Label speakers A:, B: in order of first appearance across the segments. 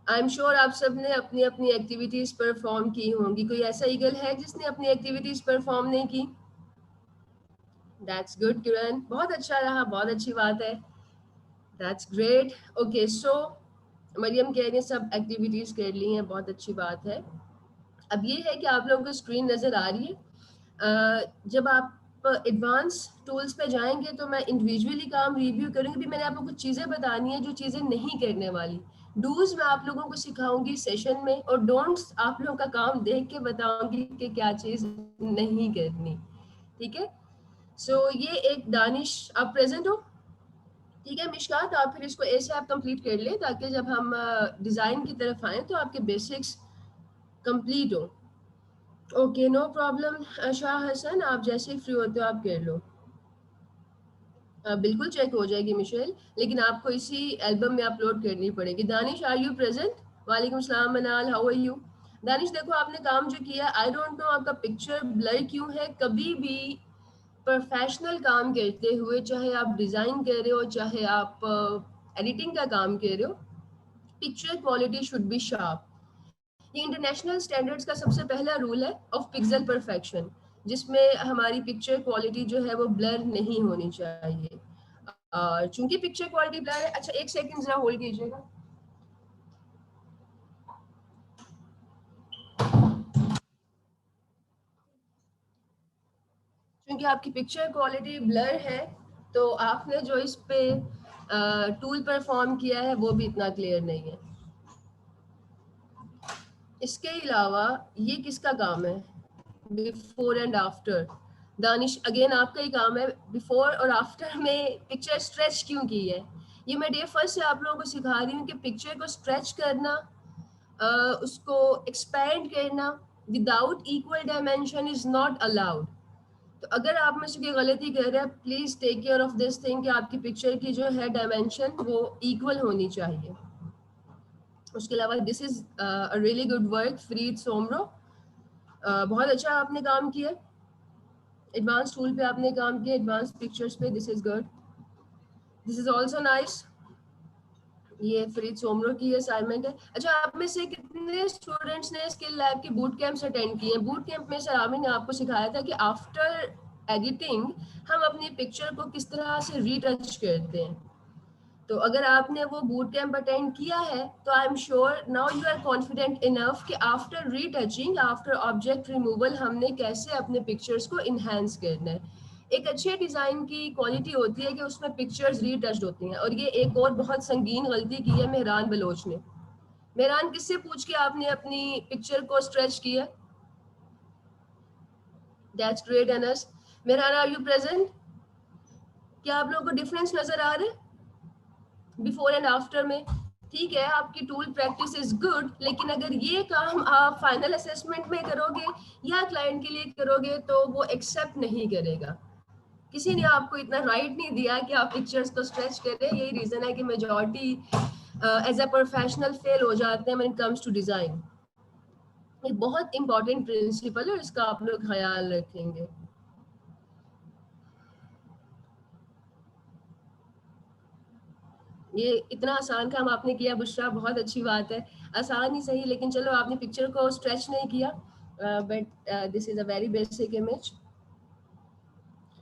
A: I am sure आप सब ने अपनी अपनी एक्टिविटीज परफॉर्म की होंगी। कोई ऐसा ईगल है जिसने अपनी एक्टिविटीज परफॉर्म नहीं की? दैट्स गुड किरण, बहुत अच्छा रहा, बहुत अच्छी बात है। That's great. ओके, सो मरियम कह रही है सब एक्टिविटीज कर ली हैं, बहुत अच्छी बात है। अब ये है कि आप लोगों को स्क्रीन नजर आ रही है। जब आप एडवांस टूल्स पे जाएंगे तो मैं इंडिविजुअली काम रिव्यू करूंगी। भी मैंने आपको कुछ चीज़ें बतानी है जो चीज़ें नहीं करने वाली। डूज मैं आप लोगों को सिखाऊंगी सेशन में, और डोंट्स आप लोगों का काम देख के बताऊंगी कि क्या चीज़ नहीं करनी। ठीक है, सो ये एक दानिश आप प्रेजेंट हो? ठीक है मिशकात, आप फिर इसको ऐसे आप कंप्लीट कर ले ताकि जब हम डिज़ाइन की तरफ आए तो आपके बेसिक्स कंप्लीट हो। Okay, no problem Shah Hasan, आप जैसे ही फ्री होते हो आप कर लो। बिल्कुल चेक हो जाएगी मिशेल, लेकिन आपको इसी एल्बम में अपलोड करनी पड़ेगी। Danish, are you present? वालेकुम सलाम मनाल, हाउ आर यू? दानिश देखो आपने काम जो किया, आई डोंट नो आपका पिक्चर ब्लर क्यों है। कभी भी प्रोफेशनल काम करते हुए, चाहे आप डिज़ाइन कर रहे हो चाहे आप एडिटिंग का काम कर रहे हो, picture quality should be sharp. ये इंटरनेशनल स्टैंडर्ड्स का सबसे पहला रूल है ऑफ पिक्सल परफेक्शन, जिसमें हमारी पिक्चर क्वालिटी जो है वो ब्लर नहीं होनी चाहिए। चूंकि पिक्चर क्वालिटी ब्लर है। अच्छा एक सेकंड जरा होल्ड कीजिएगा। क्योंकि आपकी पिक्चर क्वालिटी ब्लर है तो आपने जो इस पे टूल परफॉर्म किया है वो भी इतना क्लियर नहीं है। इसके अलावा ये किसका काम है? Before and after. Danish again आपका ही काम है। बिफोर और आफ्टर में पिक्चर स्ट्रेच क्यों की है? ये मैं डे फर्स्ट से आप लोगों को सिखा रही हूँ कि पिक्चर को स्ट्रेच करना, उसको एक्सपैंड करना without equal dimension is not allowed. तो अगर आप में से कोई गलती कर रहे हैं, please take care of this thing कि आपकी पिक्चर की जो है डायमेंशन वो इक्वल होनी चाहिए। उसके अलावा this is a really good work Fareed Soomro, बहुत अच्छा आपने काम किया। एडवांस टूल पे आपने काम किया, एडवांस पिक्चर्स पे, this is good. This is also nice. ये फरीद सोमरो की असाइनमेंट है। अच्छा आप में से कितने स्टूडेंट्स ने स्किल लैब के बूट कैंप्स अटेंड किए हैं? बूट कैंप में सलामी ने आपको सिखाया था कि आफ्टर एडिटिंग हम अपनी पिक्चर को किस तरह से रीटच करते हैं। तो अगर आपने वो बूट कैंप अटेंड किया है तो I am sure now you are confident enough कि after retouching, after object removal, हमने कैसे अपने पिक्चर्स को इन्हेंस करना है। एक अच्छे डिज़ाइन की क्वालिटी होती है कि उसमें पिक्चर्स रीटच्ड होती हैं। और ये एक और बहुत संगीन गलती की है मेहरान बलोच ने। मेहरान, किससे पूछ के आपने अपनी पिक्चर को स्ट्रेच किया? That's great Anas. Mehran, are you present? क्या आप लोगों को डिफरेंस नजर आ रहा है बिफोर एंड आफ्टर में? ठीक है, आपकी टूल प्रैक्टिस इज गुड, लेकिन अगर ये काम आप फाइनल असेसमेंट में करोगे या क्लाइंट के लिए करोगे तो वो एक्सेप्ट नहीं करेगा। किसी ने आपको इतना राइट नहीं दिया कि आप पिक्चर्स को स्ट्रेच करें। यही रीजन है कि majority as a professional fail हो जाते हैं when it comes to design. एक बहुत इंपॉर्टेंट प्रिंसिपल है, इसका आप लोग ख्याल रखेंगे। ये इतना आसान काम आपने किया बुशरा, बहुत अच्छी बात है। आसान ही सही, लेकिन चलो आपने पिक्चर को स्ट्रेच नहीं किया, but this is a very basic image.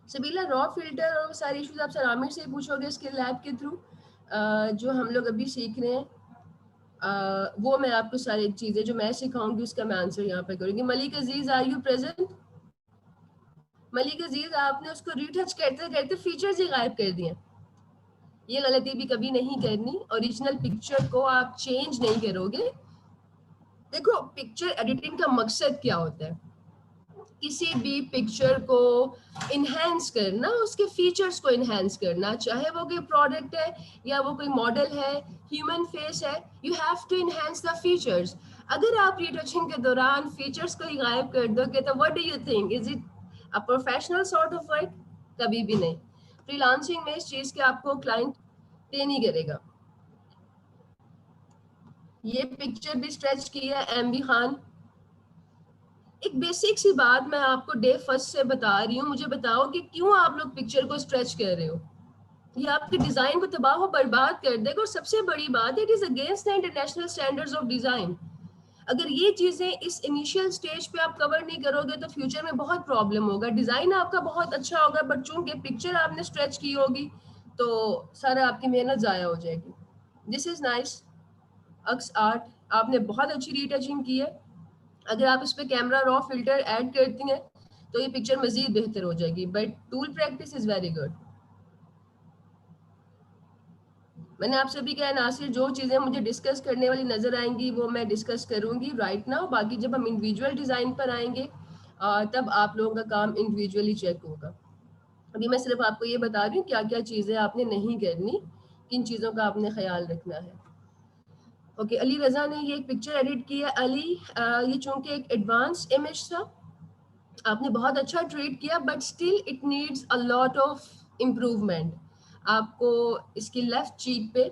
A: Sabila, raw filter और सारे इश्यूज आप सर आमिर से पूछोगे स्किल लैब के थ्रू, जो हम लोग अभी सीख रहे हैं। वो मैं आपको सारी चीजें जो मैं सिखाऊंगी उसका मैं आंसर यहाँ पे करूंगी। मलिक अजीज, आर यू प्रेजेंट? मलिक अजीज, आपने उसको रीटच करते करते फीचर्स ही गायब कर दिए। ये गलती भी कभी नहीं करनी। ओरिजिनल पिक्चर को आप चेंज नहीं करोगे। देखो पिक्चर एडिटिंग का मकसद क्या होता है? किसी भी पिक्चर को इन्हेंस करना, उसके फीचर्स को इन्हेंस करना, चाहे वो कोई प्रोडक्ट है या वो कोई मॉडल है, ह्यूमन फेस है, you have to enhance the features. अगर आप रीटचिंग के दौरान फीचर्स को ही गायब कर दोगे तो what do you think, is it a professional sort of work? कभी भी नहीं। फ्रीलांसिंग में इस चीज के आपको क्लाइंट पे नहीं करेगा। ये पिक्चर भी स्ट्रेच की है एम बी खान। एक बेसिक सी बात मैं आपको डे फर्स्ट से बता रही हूँ, मुझे बताओ कि क्यों आप लोग पिक्चर को स्ट्रेच कर रहे हो? ये आपके डिजाइन को तबाह व बर्बाद कर देगा। और सबसे बड़ी बात, it is against the international standards of design. अगर ये चीजें इस इनिशियल स्टेज पे आप कवर नहीं करोगे तो फ्यूचर में बहुत प्रॉब्लम होगा। डिजाइन आपका बहुत अच्छा होगा बट चूंकि पिक्चर आपने स्ट्रेच की होगी तो सारा आपकी मेहनत जाया हो जाएगी। दिस इज नाइस अक्स आर्ट, आपने बहुत अच्छी रीटचिंग की है। अगर आप इस पे कैमरा रॉ फिल्टर ऐड करती हैं तो ये पिक्चर मजीद बेहतर हो जाएगी, but tool practice is very good. मैंने आपसे भी कहा नासिर, जो चीज़ें मुझे डिस्कस करने वाली नज़र आएंगी वो मैं डिस्कस करूंगी राइट नाउ। बाकी जब हम इंडिविजुअल डिज़ाइन पर आएंगे तब आप लोगों का काम इंडिविजुअली चेक होगा। अभी मैं सिर्फ आपको ये बता रही हूँ क्या क्या चीज़ें आपने नहीं करनी, किन चीज़ों का आपने ख्याल रखना है। ओके, अली रजा ने ये एक पिक्चर एडिट की है। अली, ये चूंकि एक एडवांस इमेज था, आपने बहुत अच्छा ट्रीट किया but still it needs a lot of improvement. आपको इसकी लेफ्ट चीक पे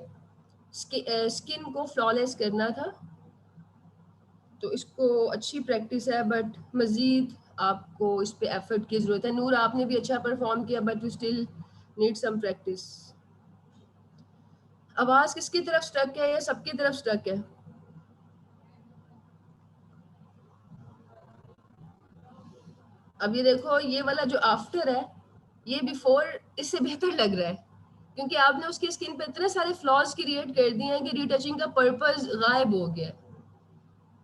A: स्किन को फ्लॉलेस करना था, तो इसको अच्छी प्रैक्टिस है बट मज़ीद आपको इस पे एफर्ट की ज़रूरत है। नूर, आपने भी अच्छा परफॉर्म किया but you still need some practice. आवाज़ किसकी तरफ स्टक है या सबकी तरफ स्टक है? अब ये देखो, ये वाला जो आफ्टर है ये बिफोर इससे बेहतर लग रहा है क्योंकि आपने उसकी स्किन पे इतने सारे फ्लॉज क्रिएट कर दिए हैं कि रीटचिंग का पर्पस गायब हो गया।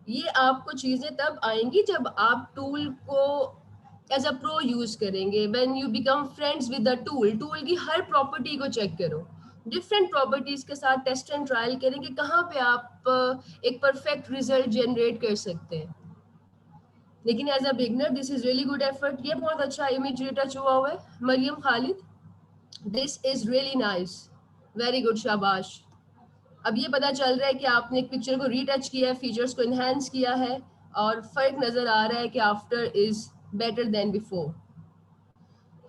A: ये आपको चीजें तब आएंगी जब आप टूल को एज अ प्रो यूज करेंगे। When you become friends with the tool, tool की हर प्रॉपर्टी को चेक करो, डिफरेंट प्रॉपर्टीज के साथ टेस्ट एंड ट्रायल करें कि कहाँ पे आप एक परफेक्ट रिजल्ट जनरेट कर सकते हैं। लेकिन as a beginner this is really good effort. ये बहुत अच्छा इमेज रिटच हुआ हुआ है। Maryam Khalid, this is really nice, very good, शाबाश। अब ये पता चल रहा है कि आपने एक पिक्चर को रीटच किया है, फीचर्स को इन्हेंस किया है और फर्क नजर आ रहा है कि after is better than before.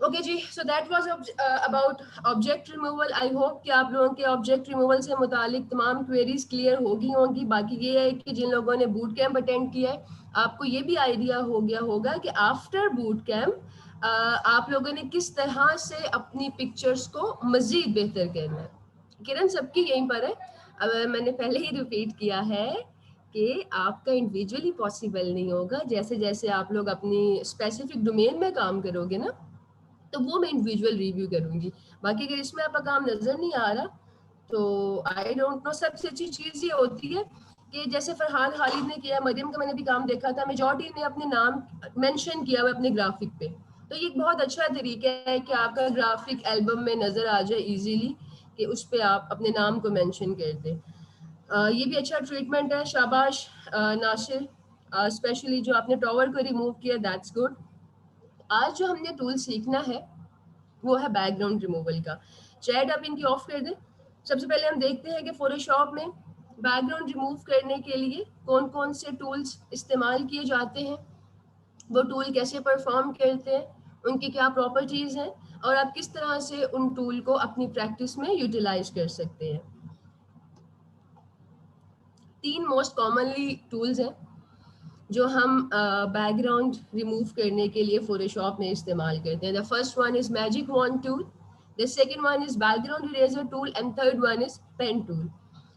A: Okay ji, so that was about object removal. I hope कि आप लोगों के ऑब्जेक्ट रिमूवल से मुतालिक तमाम क्वेरीज क्लियर होगी होंगी। बाकी ये है कि जिन लोगों ने बूट कैंप अटेंड किया है आपको ये भी आइडिया हो गया होगा कि आफ्टर बूट कैंप आप लोगों ने किस तरह से अपनी पिक्चर्स को मजीद बेहतर करना है। किरण सबकी यहीं पर है। अब मैंने पहले ही रिपीट किया है कि आपका इंडिविजुअली पॉसिबल नहीं होगा। जैसे जैसे आप लोग अपनी स्पेसिफिक डोमेन में काम करोगे ना तो वो मैं इंडिविजुअल रिव्यू करूंगी। बाकी अगर इसमें आपका काम नजर नहीं आ रहा तो आई डोंट नो। सबसे अच्छी चीज ये होती है कि जैसे फरहान खालिद ने किया, मरियम का मैंने भी काम देखा था, मेजॉरिटी ने अपने नाम मेंशन किया हुआ अपने ग्राफिक पे। तो ये एक बहुत अच्छा तरीका है कि आपका ग्राफिक एल्बम में नजर आ जाए इजीली, कि उस पर आप अपने नाम को मेंशन कर दें। ये भी अच्छा ट्रीटमेंट है, शाबाश नासिर। स्पेशली जो आपने टॉवर को रिमूव किया, दैट्स गुड। आज जो हमने टूल सीखना है वो है बैकग्राउंड रिमूवल का। चैट आप इनकी ऑफ कर दें। सबसे पहले हम देखते हैं कि फोटोशॉप में बैकग्राउंड रिमूव करने के लिए कौन कौन से टूल्स इस्तेमाल किए जाते हैं, वो टूल कैसे परफॉर्म करते हैं, उनकी क्या प्रॉपर्टीज हैं और आप किस तरह से उन टूल को अपनी प्रैक्टिस में यूटिलाइज कर सकते हैं। 3 मोस्ट कॉमनली टूल्स हैं जो हम बैकग्राउंड रिमूव करने के लिए फोटोशॉप में इस्तेमाल करते हैं। The first one is magic wand tool, the second one is background eraser tool and third one is pen tool.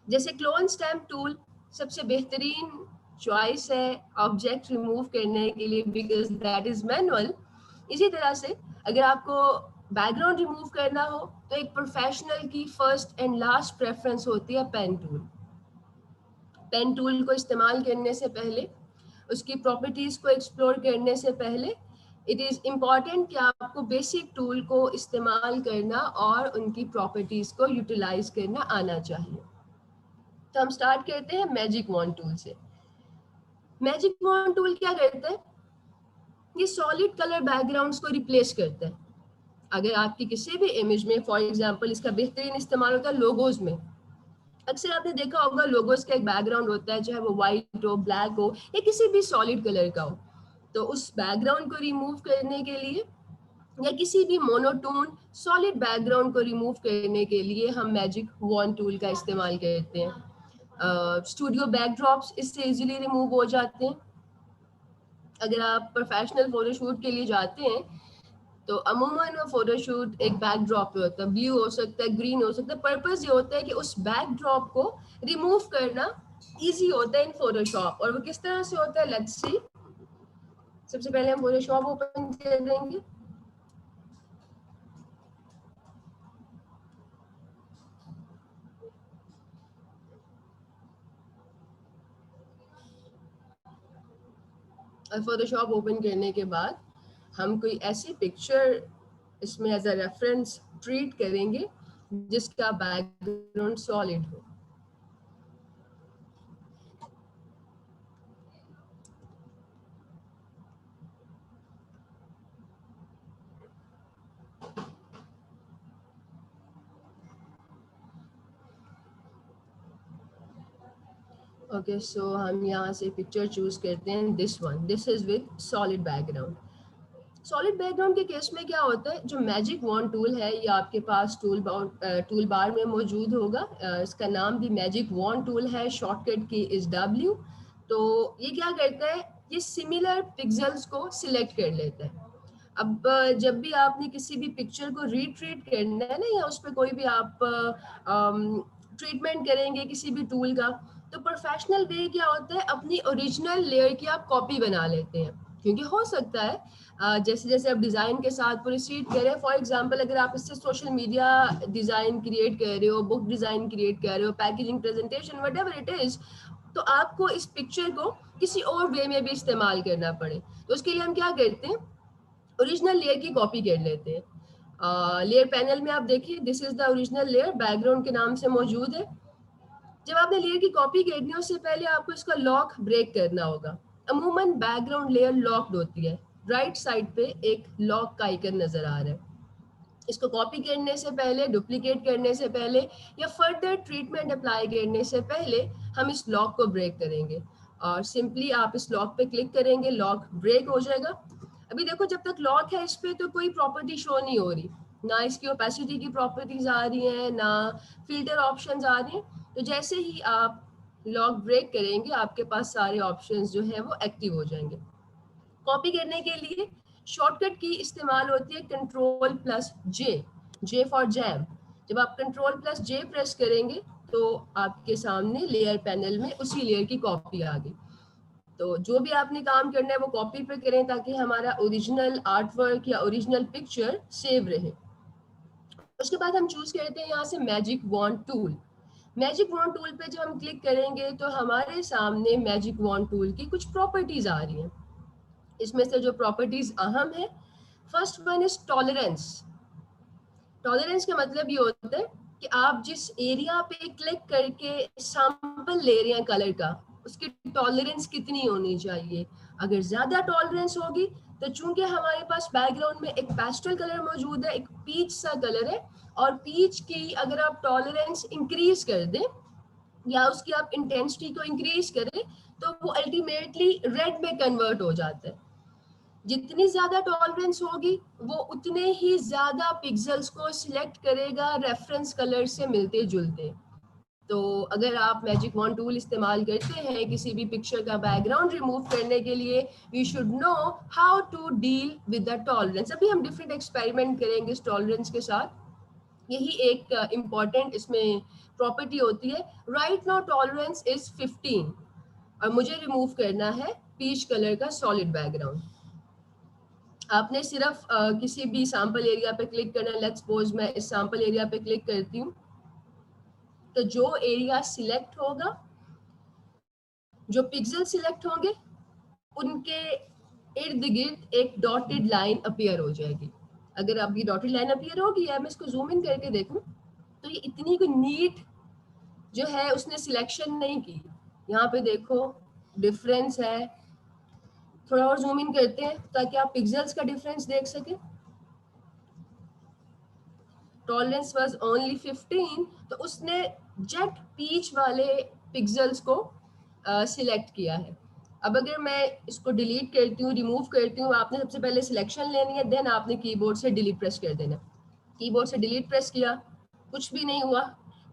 A: जैसे क्लोन स्टैम्प टूल सबसे बेहतरीन चॉइस है ऑब्जेक्ट रिमूव करने के लिए बिकॉज दैट इज मैनुअल। इसी तरह से अगर आपको बैकग्राउंड रिमूव करना हो तो एक प्रोफेशनल की फर्स्ट एंड लास्ट प्रेफरेंस होती है पेन टूल। पेन टूल को इस्तेमाल करने से पहले, उसकी प्रॉपर्टीज को एक्सप्लोर करने से पहले इट इज़ इम्पॉर्टेंट कि आपको बेसिक टूल को इस्तेमाल करना और उनकी प्रॉपर्टीज को यूटिलाइज करना आना चाहिए। तो हम स्टार्ट करते हैं मैजिक वॉन्ड टूल से। मैजिक वॉन्ड टूल क्या करता है? ये सॉलिड कलर बैकग्राउंड्स को रिप्लेस करता है। अगर आपकी किसी भी इमेज में, फॉर एग्जांपल इसका बेहतरीन इस्तेमाल होता है लोगोज में। अक्सर आपने देखा होगा लोगोस का एक बैकग्राउंड होता है, चाहे वो वाइट हो, ब्लैक हो या किसी भी सॉलिड कलर का हो। तो उस बैकग्राउंड को रिमूव करने के लिए या किसी भी मोनोटोन सॉलिड बैकग्राउंड को रिमूव करने के लिए हम मैजिक वॉन्ड टूल का इस्तेमाल करते हैं। स्टूडियो बैकड्रॉप्स इससे इजीली रिमूव हो जाते हैं। अगर आप प्रोफेशनल फोटोशूट के लिए जाते हैं तो अमूमन वो फोटोशूट एक बैकड्रॉप पे होता है, ब्लू हो सकता है, ग्रीन हो सकता है। पर्पस ये होता है कि उस बैकड्रॉप को रिमूव करना इजी होता है इन फोटोशॉप। और वो किस तरह से होता है, लेट्स सी। सबसे पहले हम फोटोशॉप ओपन कर देंगे। और फोटोशॉप ओपन करने के बाद हम कोई ऐसी पिक्चर इसमें एज अ रेफरेंस ट्रीट करेंगे जिसका बैकग्राउंड सॉलिड हो। ओके, सो हम यहाँ से पिक्चर चूज करते हैं, this one, this is with solid background. Solid background के केस में क्या होता है, जो मैजिक वॉन्ड टूल है ये आपके पास टूल बार में मौजूद होगा। इसका नाम भी मैजिक वॉन्ड टूल है, शॉर्टकट की इज W। तो ये क्या करता है, ये सिमिलर पिक्सेल्स को सिलेक्ट कर लेता है। अब जब भी आपने किसी भी पिक्चर को रिट्रीट करना है ना, या उस पर कोई भी आप ट्रीटमेंट करेंगे किसी भी टूल का, तो प्रोफेशनल वे क्या होता है, अपनी ओरिजिनल लेयर की आप कॉपी बना लेते हैं। क्योंकि हो सकता है जैसे जैसे आप डिज़ाइन के साथ प्रोसीड करें, फॉर एग्जांपल अगर आप इससे सोशल मीडिया डिज़ाइन क्रिएट कर रहे हो, बुक डिज़ाइन क्रिएट कर रहे हो, packaging, presentation, whatever it is, तो आपको इस पिक्चर को किसी और वे में भी इस्तेमाल करना पड़े, तो उसके लिए हम क्या करते हैं, ओरिजिनल लेयर की कॉपी कर लेते हैं। लेयर पैनल में आप देखिए, this is the original layer, background के नाम से मौजूद है। जब आपने लेयर की कॉपी करनी है उससे पहले आपको इसका लॉक ब्रेक करना होगा। अमूमन बैकग्राउंड लेयर लॉक्ड होती है, राइट साइड पे एक लॉक का आइकन नजर आ रहा है। इसको कॉपी करने से पहले, डुप्लीकेट करने से पहले या फर्दर ट्रीटमेंट अप्लाई करने से पहले हम इस लॉक को ब्रेक करेंगे। और सिंपली आप इस लॉक पे क्लिक करेंगे, लॉक ब्रेक हो जाएगा। अभी देखो, जब तक लॉक है इस पे तो कोई प्रॉपर्टी शो नहीं हो रही, ना इसकी ओपेसिटी की प्रॉपर्टीज आ रही हैं, ना फिल्टर ऑप्शंस आ रहे हैं। तो जैसे ही आप लॉक ब्रेक करेंगे आपके पास सारे ऑप्शंस जो है वो एक्टिव हो जाएंगे। कॉपी करने के लिए शॉर्टकट की इस्तेमाल होती है Ctrl+J, J फॉर जैम। जब आप Ctrl+J प्रेस करेंगे तो आपके सामने लेयर पैनल में उसी लेयर की कॉपी आ गई। तो जो भी आपने काम करना है वो कॉपी पे करें ताकि हमारा ओरिजिनल आर्ट वर्क या ओरिजिनल पिक्चर सेव रहे। उसके बाद हम चूज करते हैं यहाँ से magic wand tool. Magic wand tool पे जब हम क्लिक करेंगे तो हमारे सामने मैजिक वॉन्ड टूल की कुछ प्रॉपर्टीज आ रही हैं। इसमें से जो प्रॉपर्टीज अहम है, first one is tolerance. Tolerance का मतलब ये होता है कि आप जिस एरिया पे क्लिक करके सैंपल ले रहे हैं कलर का, उसकी टॉलरेंस कितनी होनी चाहिए। अगर ज्यादा टॉलरेंस होगी तो चूंकि हमारे पास बैकग्राउंड में एक पेस्टल कलर मौजूद है, एक पीच सा कलर है, और पीच की अगर आप टॉलरेंस इंक्रीज कर दें या उसकी आप इंटेंसिटी को इंक्रीज करें तो वो अल्टीमेटली रेड में कन्वर्ट हो जाता है। जितनी ज्यादा टॉलरेंस होगी वो उतने ही ज्यादा पिक्सेल्स को सिलेक्ट करेगा रेफरेंस कलर से मिलते जुलते। तो अगर आप मैजिक वॉन्ड टूल इस्तेमाल करते हैं किसी भी पिक्चर का बैकग्राउंड रिमूव करने के लिए, you should know how to deal with the tolerance. अभी हम डिफरेंट एक्सपेरिमेंट करेंगे इस टॉलरेंस के साथ। यही एक इम्पॉर्टेंट इसमें प्रॉपर्टी होती है। राइट नाउ टॉलरेंस इज 15 और मुझे रिमूव करना है पीच कलर का सॉलिड बैकग्राउंड। आपने सिर्फ किसी भी सैंपल एरिया पे क्लिक करना है। लेट्स सपोज मैं इस सैंपल एरिया पे क्लिक करती हूँ, तो जो एरिया सिलेक्ट होगा, जो पिक्सल सिलेक्ट होंगे, उनके इर्द गिर्द एक डॉटेड लाइन अपीयर हो जाएगी। अगर आपकी डॉटेड लाइन अपीयर होगी, या मैं इसको जूम इन करके देखूं, तो ये इतनी कोई नीट जो है उसने सिलेक्शन नहीं की। यहाँ पे देखो डिफरेंस है। थोड़ा और जूम इन करते हैं ताकि आप पिक्सेल्स का डिफरेंस देख सकें। टॉलरेंस वाज ओनली 15, तो उसने जेट पीच वाले पिक्सेल्स को सिलेक्ट किया है। अब अगर मैं इसको डिलीट करती हूँ, रिमूव करती हूँ, आपने सबसे पहले सिलेक्शन लेनी है, देन आपने कीबोर्ड से डिलीट प्रेस कर देना। कीबोर्ड से डिलीट प्रेस किया, कुछ भी नहीं हुआ।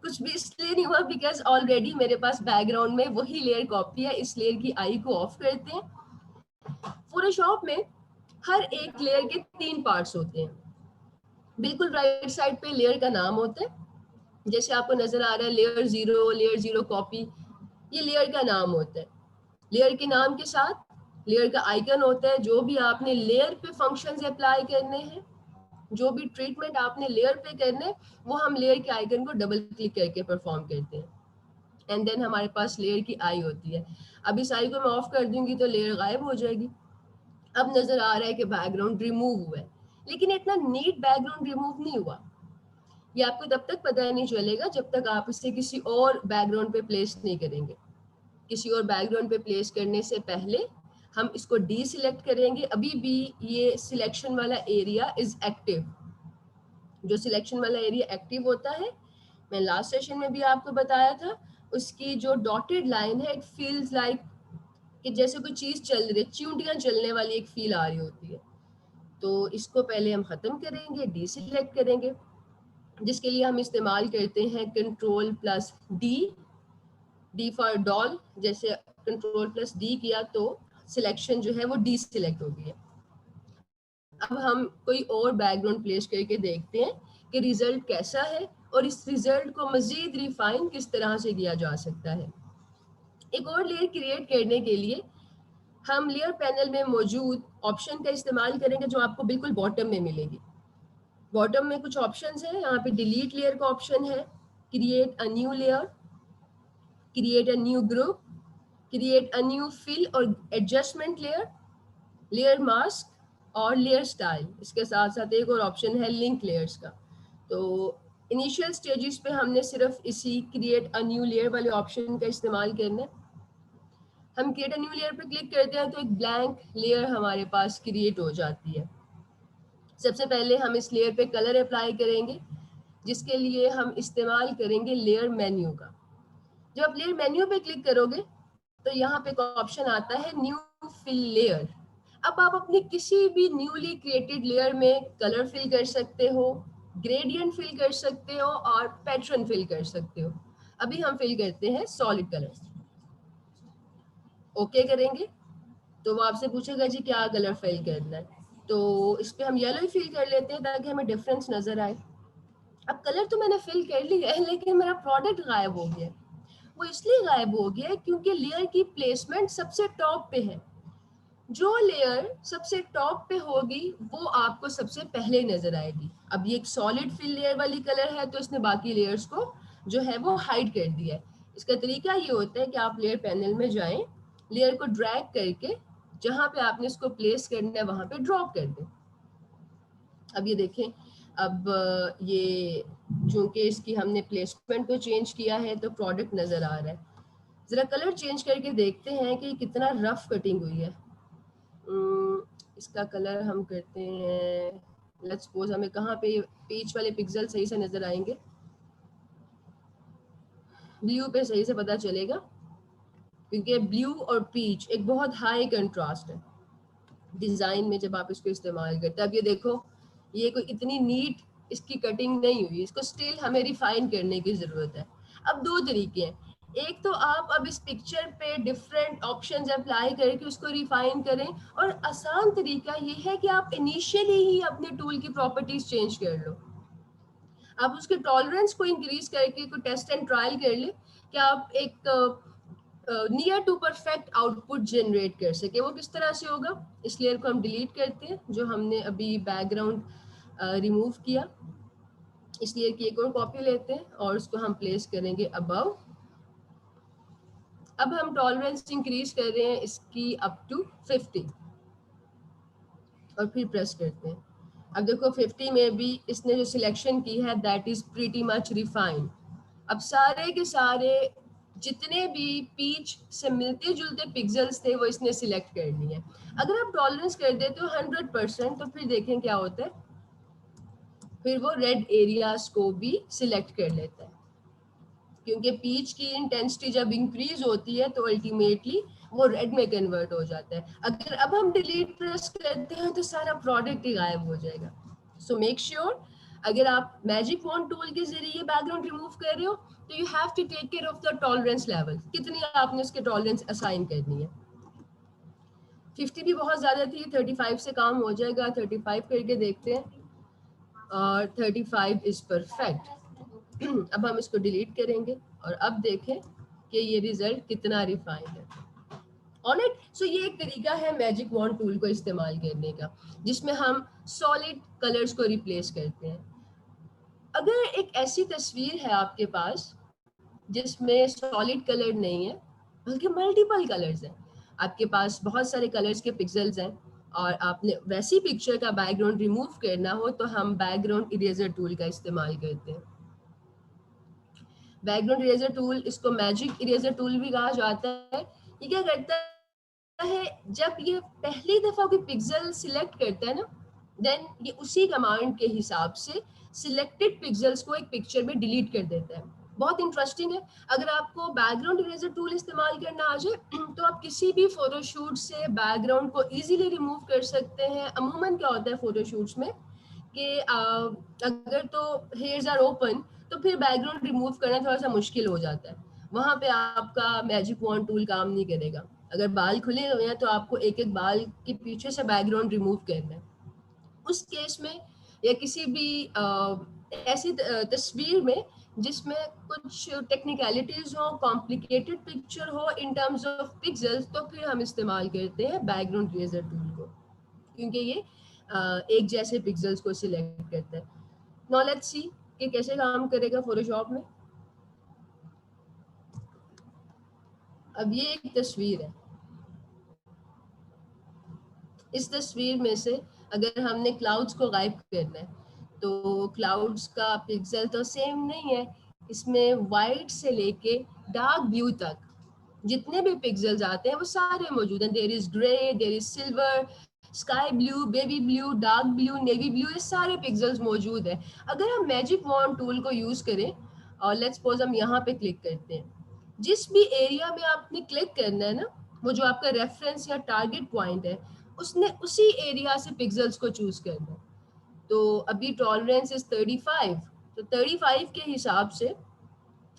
A: कुछ भी इसलिए नहीं हुआ बिकॉज ऑलरेडी मेरे पास बैकग्राउंड में वही लेयर कॉपी है। इस लेयर की आई को ऑफ करते हैं। फोटोशॉप में हर एक लेयर के 3 पार्ट्स होते हैं। बिल्कुल राइट साइड पे लेयर का नाम होता है, जैसे आपको नजर आ रहा है लेयर 0 कॉपी, ये लेयर का नाम होता है। लेयर के नाम के साथ लेयर का आइकन होता है। जो भी आपने लेयर पे फंक्शंस अप्लाई करने हैं, जो भी ट्रीटमेंट आपने लेयर पे करने, वो हम लेयर के आइकन को डबल क्लिक करके परफॉर्म करते हैं। एंड देन हमारे पास लेयर की आई होती है। अब इस आई को मैं ऑफ कर दूंगी तो लेयर गायब हो जाएगी। अब नजर आ रहा है कि बैकग्राउंड रिमूव हुआ है, लेकिन इतना नीट बैकग्राउंड रिमूव नहीं हुआ। ये आपको तब तक पता नहीं चलेगा जब तक आप इसे किसी और बैकग्राउंड पे प्लेस नहीं करेंगे। किसी और बैकग्राउंड पे प्लेस करने से पहले हम इसको डी सिलेक्ट करेंगे। अभी भी ये सिलेक्शन वाला एरिया इज एक्टिव। जो सिलेक्शन वाला एरिया एक्टिव होता है, मैं लास्ट सेशन में भी आपको बताया था, उसकी जो डॉटेड लाइन है, इट फील्स लाइक कि जैसे कोई चीज चल रही है, चींटियां चलने वाली एक फील आ रही होती है। तो इसको पहले हम खत्म करेंगे, डी सिलेक्ट करेंगे, जिसके लिए हम इस्तेमाल करते हैं control plus D, D for doll. जैसे कंट्रोल प्लस डी किया तो सिलेक्शन जो है वो डी सिलेक्ट हो गई है। अब हम कोई और बैकग्राउंड प्लेस करके देखते हैं कि रिजल्ट कैसा है और इस रिजल्ट को मजीद रिफाइन किस तरह से किया जा सकता है। एक और लेयर क्रिएट करने के लिए हम लेयर पैनल में मौजूद ऑप्शन का इस्तेमाल करेंगे जो आपको बिल्कुल बॉटम में मिलेगी। बॉटम में कुछ ऑप्शंस हैं, यहाँ पे डिलीट लेयर का ऑप्शन है, create a new layer, create a new group, create a new fill और एडजस्टमेंट लेयर, लेयर मास्क और लेयर स्टाइल। इसके साथ साथ एक और ऑप्शन है लिंक लेयर्स का। तो इनिशियल स्टेजेस पे हमने सिर्फ इसी क्रिएट अ न्यू लेयर वाले ऑप्शन का इस्तेमाल करना है। हम क्रिएट अ न्यू लेयर पे क्लिक करते हैं तो एक ब्लैंक लेयर हमारे पास क्रिएट हो जाती है। सबसे पहले हम इस लेयर पे कलर अप्लाई करेंगे, जिसके लिए हम इस्तेमाल करेंगे लेयर मेन्यू का। जब आप लेयर मेन्यू पे क्लिक करोगे तो यहाँ पे एक ऑप्शन आता है न्यू फिल लेयर। अब आप अपनी किसी भी न्यूली क्रिएटेड लेयर में कलर फिल कर सकते हो, ग्रेडियंट फिल कर सकते हो और पैटर्न फिल कर सकते हो। अभी हम फिल करते हैं सॉलिड कलर। ओके करेंगे तो वो आपसे पूछेगा जी क्या कलर फिल करना है, तो इस पे हम येलो ही फिल कर लेते हैं ताकि हमें डिफरेंस नजर आए। अब कलर तो मैंने फिल कर लिया है लेकिन मेरा प्रोडक्ट गायब हो गया। वो इसलिए गायब हो गया क्योंकि लेयर की प्लेसमेंट सबसे टॉप पे है। जो लेयर सबसे टॉप पे होगी वो आपको सबसे पहले नजर आएगी। अब ये एक सॉलिड फिल लेयर वाली कलर है तो इसने बाकी लेयर्स को जो है वो हाइड कर दिया है। इसका तरीका ये होता है कि आप लेयर पैनल में जाएं, लेयर को ड्रैग करके जहां पे आपने इसको प्लेस करना है वहां पे ड्रॉप कर दें। अब ये देखें, अब ये चूंकि इसकी हमने प्लेसमेंट को चेंज किया है तो प्रोडक्ट नजर आ रहा है। जरा कलर चेंज करके देखते हैं कि कितना रफ कटिंग हुई है। इसका कलर हम करते हैं, लेट्स सपोज हमें कहाँ पे पीच वाले पिक्सल सही से नजर आएंगे, ब्लू पे सही से पता चलेगा क्योंकि ब्लू और पीच एक बहुत हाई कंट्रास्ट है डिजाइन में जब आप इसको इस्तेमाल करते हैं। अब ये देखो, ये कोई इतनी नीट इसकी कटिंग नहीं हुई, इसको स्टिल हमें रिफाइन करने की जरूरत है। अब दो तरीके हैं, एक तो आप अब इस पिक्चर पे डिफरेंट ऑप्शंस अप्लाई करके उसको रिफाइन करें, और आसान तरीका ये है कि आप इनिशियली ही अपने टूल की प्रॉपर्टीज चेंज कर लो। आप उसके टॉलरेंस को इंक्रीज करके कोई टेस्ट एंड ट्रायल कर ले कि आप एक near to perfect output generate कर सके। वो किस तरह से होगा, इस लेयर को हम डिलीट करते हैं जो हमने अभी बैकग्राउंड रिमूव किया। इस लेयर की एक और कॉपी लेते हैं और उसको हम प्लेस करेंगे अबव। अब हम टॉलरेंस इंक्रीज कर रहे हैं इसकी अप टू 50 और फिर प्रेस करते हैं। अब देखो 50 में भी इसने जो सिलेक्शन की है that is pretty much refined. अब सारे के सारे जितने भी पीच से मिलते जुलते पिक्सेल्स थे वो इसने सिलेक्ट कर लिए। अगर आप टॉलरेंस कर देते हो 100% तो फिर देखें क्या होता है, फिर वो रेड एरियाज को भी सिलेक्ट कर लेता है, क्योंकि पीच की इंटेंसिटी जब इंक्रीज होती है तो अल्टीमेटली वो रेड में कन्वर्ट हो जाता है। अगर अब हम डिलीट प्रेस करते हैं तो सारा प्रोडक्ट ही गायब हो जाएगा। सो मेक श्योर अगर आप मैजिक वॉन्ड टूल के जरिए बैकग्राउंड रिमूव कर रहे हो तो you have to take care of the tolerance level, कितनी आपने उसके टॉलरेंस असाइन करनी है। 50 भी बहुत ज़्यादा थी, 35 से काम हो जाएगा, 35 करके देखते हैं, और 35 इज़ परफेक्ट। अब हम इसको डिलीट करेंगे और अब देखें कि ये रिजल्ट कितना रिफाइंड है। ऑलराइट, सो ये एक तरीका है मैजिक वॉन्ड टूल को इस्तेमाल करने का, जिसमें हम सॉलिड कलर्स को रिप्लेस करते हैं। अगर एक ऐसी तस्वीर है आपके पास जिसमें सॉलिड कलर नहीं है बल्कि मल्टीपल कलर्स हैं, आपके पास बहुत सारे कलर्स के पिक्सेल्स हैं, और आपने वैसी पिक्चर का बैकग्राउंड रिमूव करना हो तो हम बैकग्राउंड इरेजर टूल का इस्तेमाल करते हैं। बैकग्राउंड इरेजर टूल, इसको मैजिक इरेजर टूल भी कहा जाता है। ये क्या करता है, जब ये पहली दफा कोई पिक्सल सिलेक्ट करता है ना, देन ये उसी कमांड के हिसाब से सिलेक्टेड पिक्सेल्स को एक पिक्चर में डिलीट कर देता है। बहुत इंटरेस्टिंग है। अगर आपको बैकग्राउंड इरेजर टूल इस्तेमाल करना आ जाए तो आप किसी भी फोटोशूट से बैकग्राउंड को इजीली रिमूव कर सकते हैं। अमूमन क्या होता है फोटोशूट्स में कि अगर तो हेयर्स आर ओपन तो फिर बैकग्राउंड रिमूव करना थोड़ा सा मुश्किल हो जाता है, वहां पे आपका मैजिक वॉन्ड टूल काम नहीं करेगा। अगर बाल खुले हुए हैं तो आपको एक एक बाल के पीछे से बैकग्राउंड रिमूव करना है। उस केस में या किसी भी ऐसी तस्वीर में जिसमें कुछ टेक्निकलिटीज हो, कॉम्प्लिकेटेड पिक्चर हो इन टर्म्स ऑफ पिक्सेल्स, तो फिर हम इस्तेमाल करते हैं बैकग्राउंड इरेजर टूल को, क्योंकि ये एक जैसे पिक्सेल्स को सिलेक्ट करता है। नाउ लेट्स सी कि कैसे काम करेगा फोटोशॉप में। अब ये एक तस्वीर है, इस तस्वीर में से अगर हमने क्लाउड्स को गायब करना है तो क्लाउड्स का पिक्सल तो सेम नहीं है, इसमें वाइट से लेके डार्क ब्लू तक जितने भी पिक्सल्स आते हैं वो सारे मौजूद हैं। There is grey, there is silver, sky blue, baby blue, dark blue, navy blue, ये सारे पिक्सल्स मौजूद हैं। अगर हम मैजिक वॉन्ड टूल को यूज करें और लेट्स सपोज हम यहाँ पे क्लिक करते हैं, जिस भी एरिया में आपने क्लिक करना है ना, वो जो आपका रेफरेंस या टारगेट पॉइंट है, उसने उसी एरिया से पिक्सल्स को चूज करना है। तो अभी टॉलरेंस इज 35, तो 35 के हिसाब से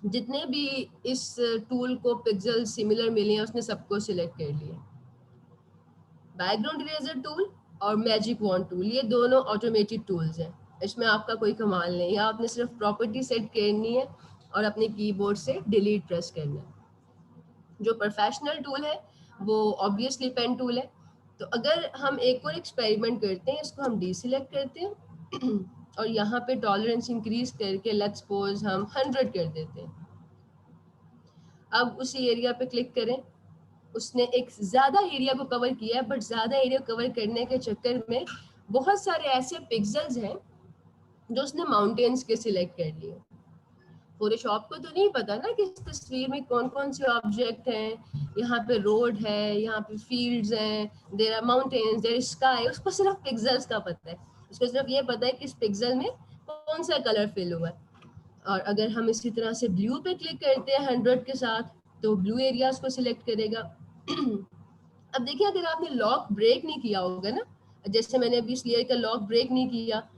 A: जितने भी इस टूल को पिक्सल सिमिलर मिले हैं उसने सबको सिलेक्ट कर लिया। बैकग्राउंड इरेजर टूल और मैजिक वॉन्ड टूल, ये दोनों ऑटोमेटेड टूल्स हैं, इसमें आपका कोई कमाल नहीं है। आपने सिर्फ प्रॉपर्टी सेट करनी है और अपने कीबोर्ड से डिलीट प्रेस करना है। जो प्रोफेशनल टूल है वो ऑब्वियसली पेन टूल है। तो अगर हम एक और एक्सपेरिमेंट करते हैं, इसको हम डीसिलेक्ट करते हैं और यहाँ पे टॉलरेंस इंक्रीज करके लेट्स सपोज हम 100 कर देते हैं। अब उसी एरिया पे क्लिक करें, उसने एक ज्यादा एरिया को कवर किया है, बट ज्यादा एरिया कवर करने के चक्कर में बहुत सारे ऐसे पिक्सेल्स हैं जो उसने माउंटेन्स के सिलेक्ट कर लिए। फोटोशॉप को तो नहीं पता ना कि इस तस्वीर में कौन कौन से ऑब्जेक्ट हैं, यहाँ पे रोड है, यहाँ पे फील्ड्स हैं, there are mountains, there is sky. उसको सिर्फ पिक्सेल्स का पता है, उसको सिर्फ ये पता है कि इस पिक्सल में कौन सा कलर फिल हुआ है। और अगर हम इसी तरह से ब्लू पे क्लिक करते हैं 100 के साथ तो ब्लू एरियाज को सिलेक्ट करेगा। अब देखिए, अगर आपने लॉक ब्रेक नहीं किया होगा ना, जैसे मैंने अभी इस लेयर का लॉक ब्रेक नहीं किया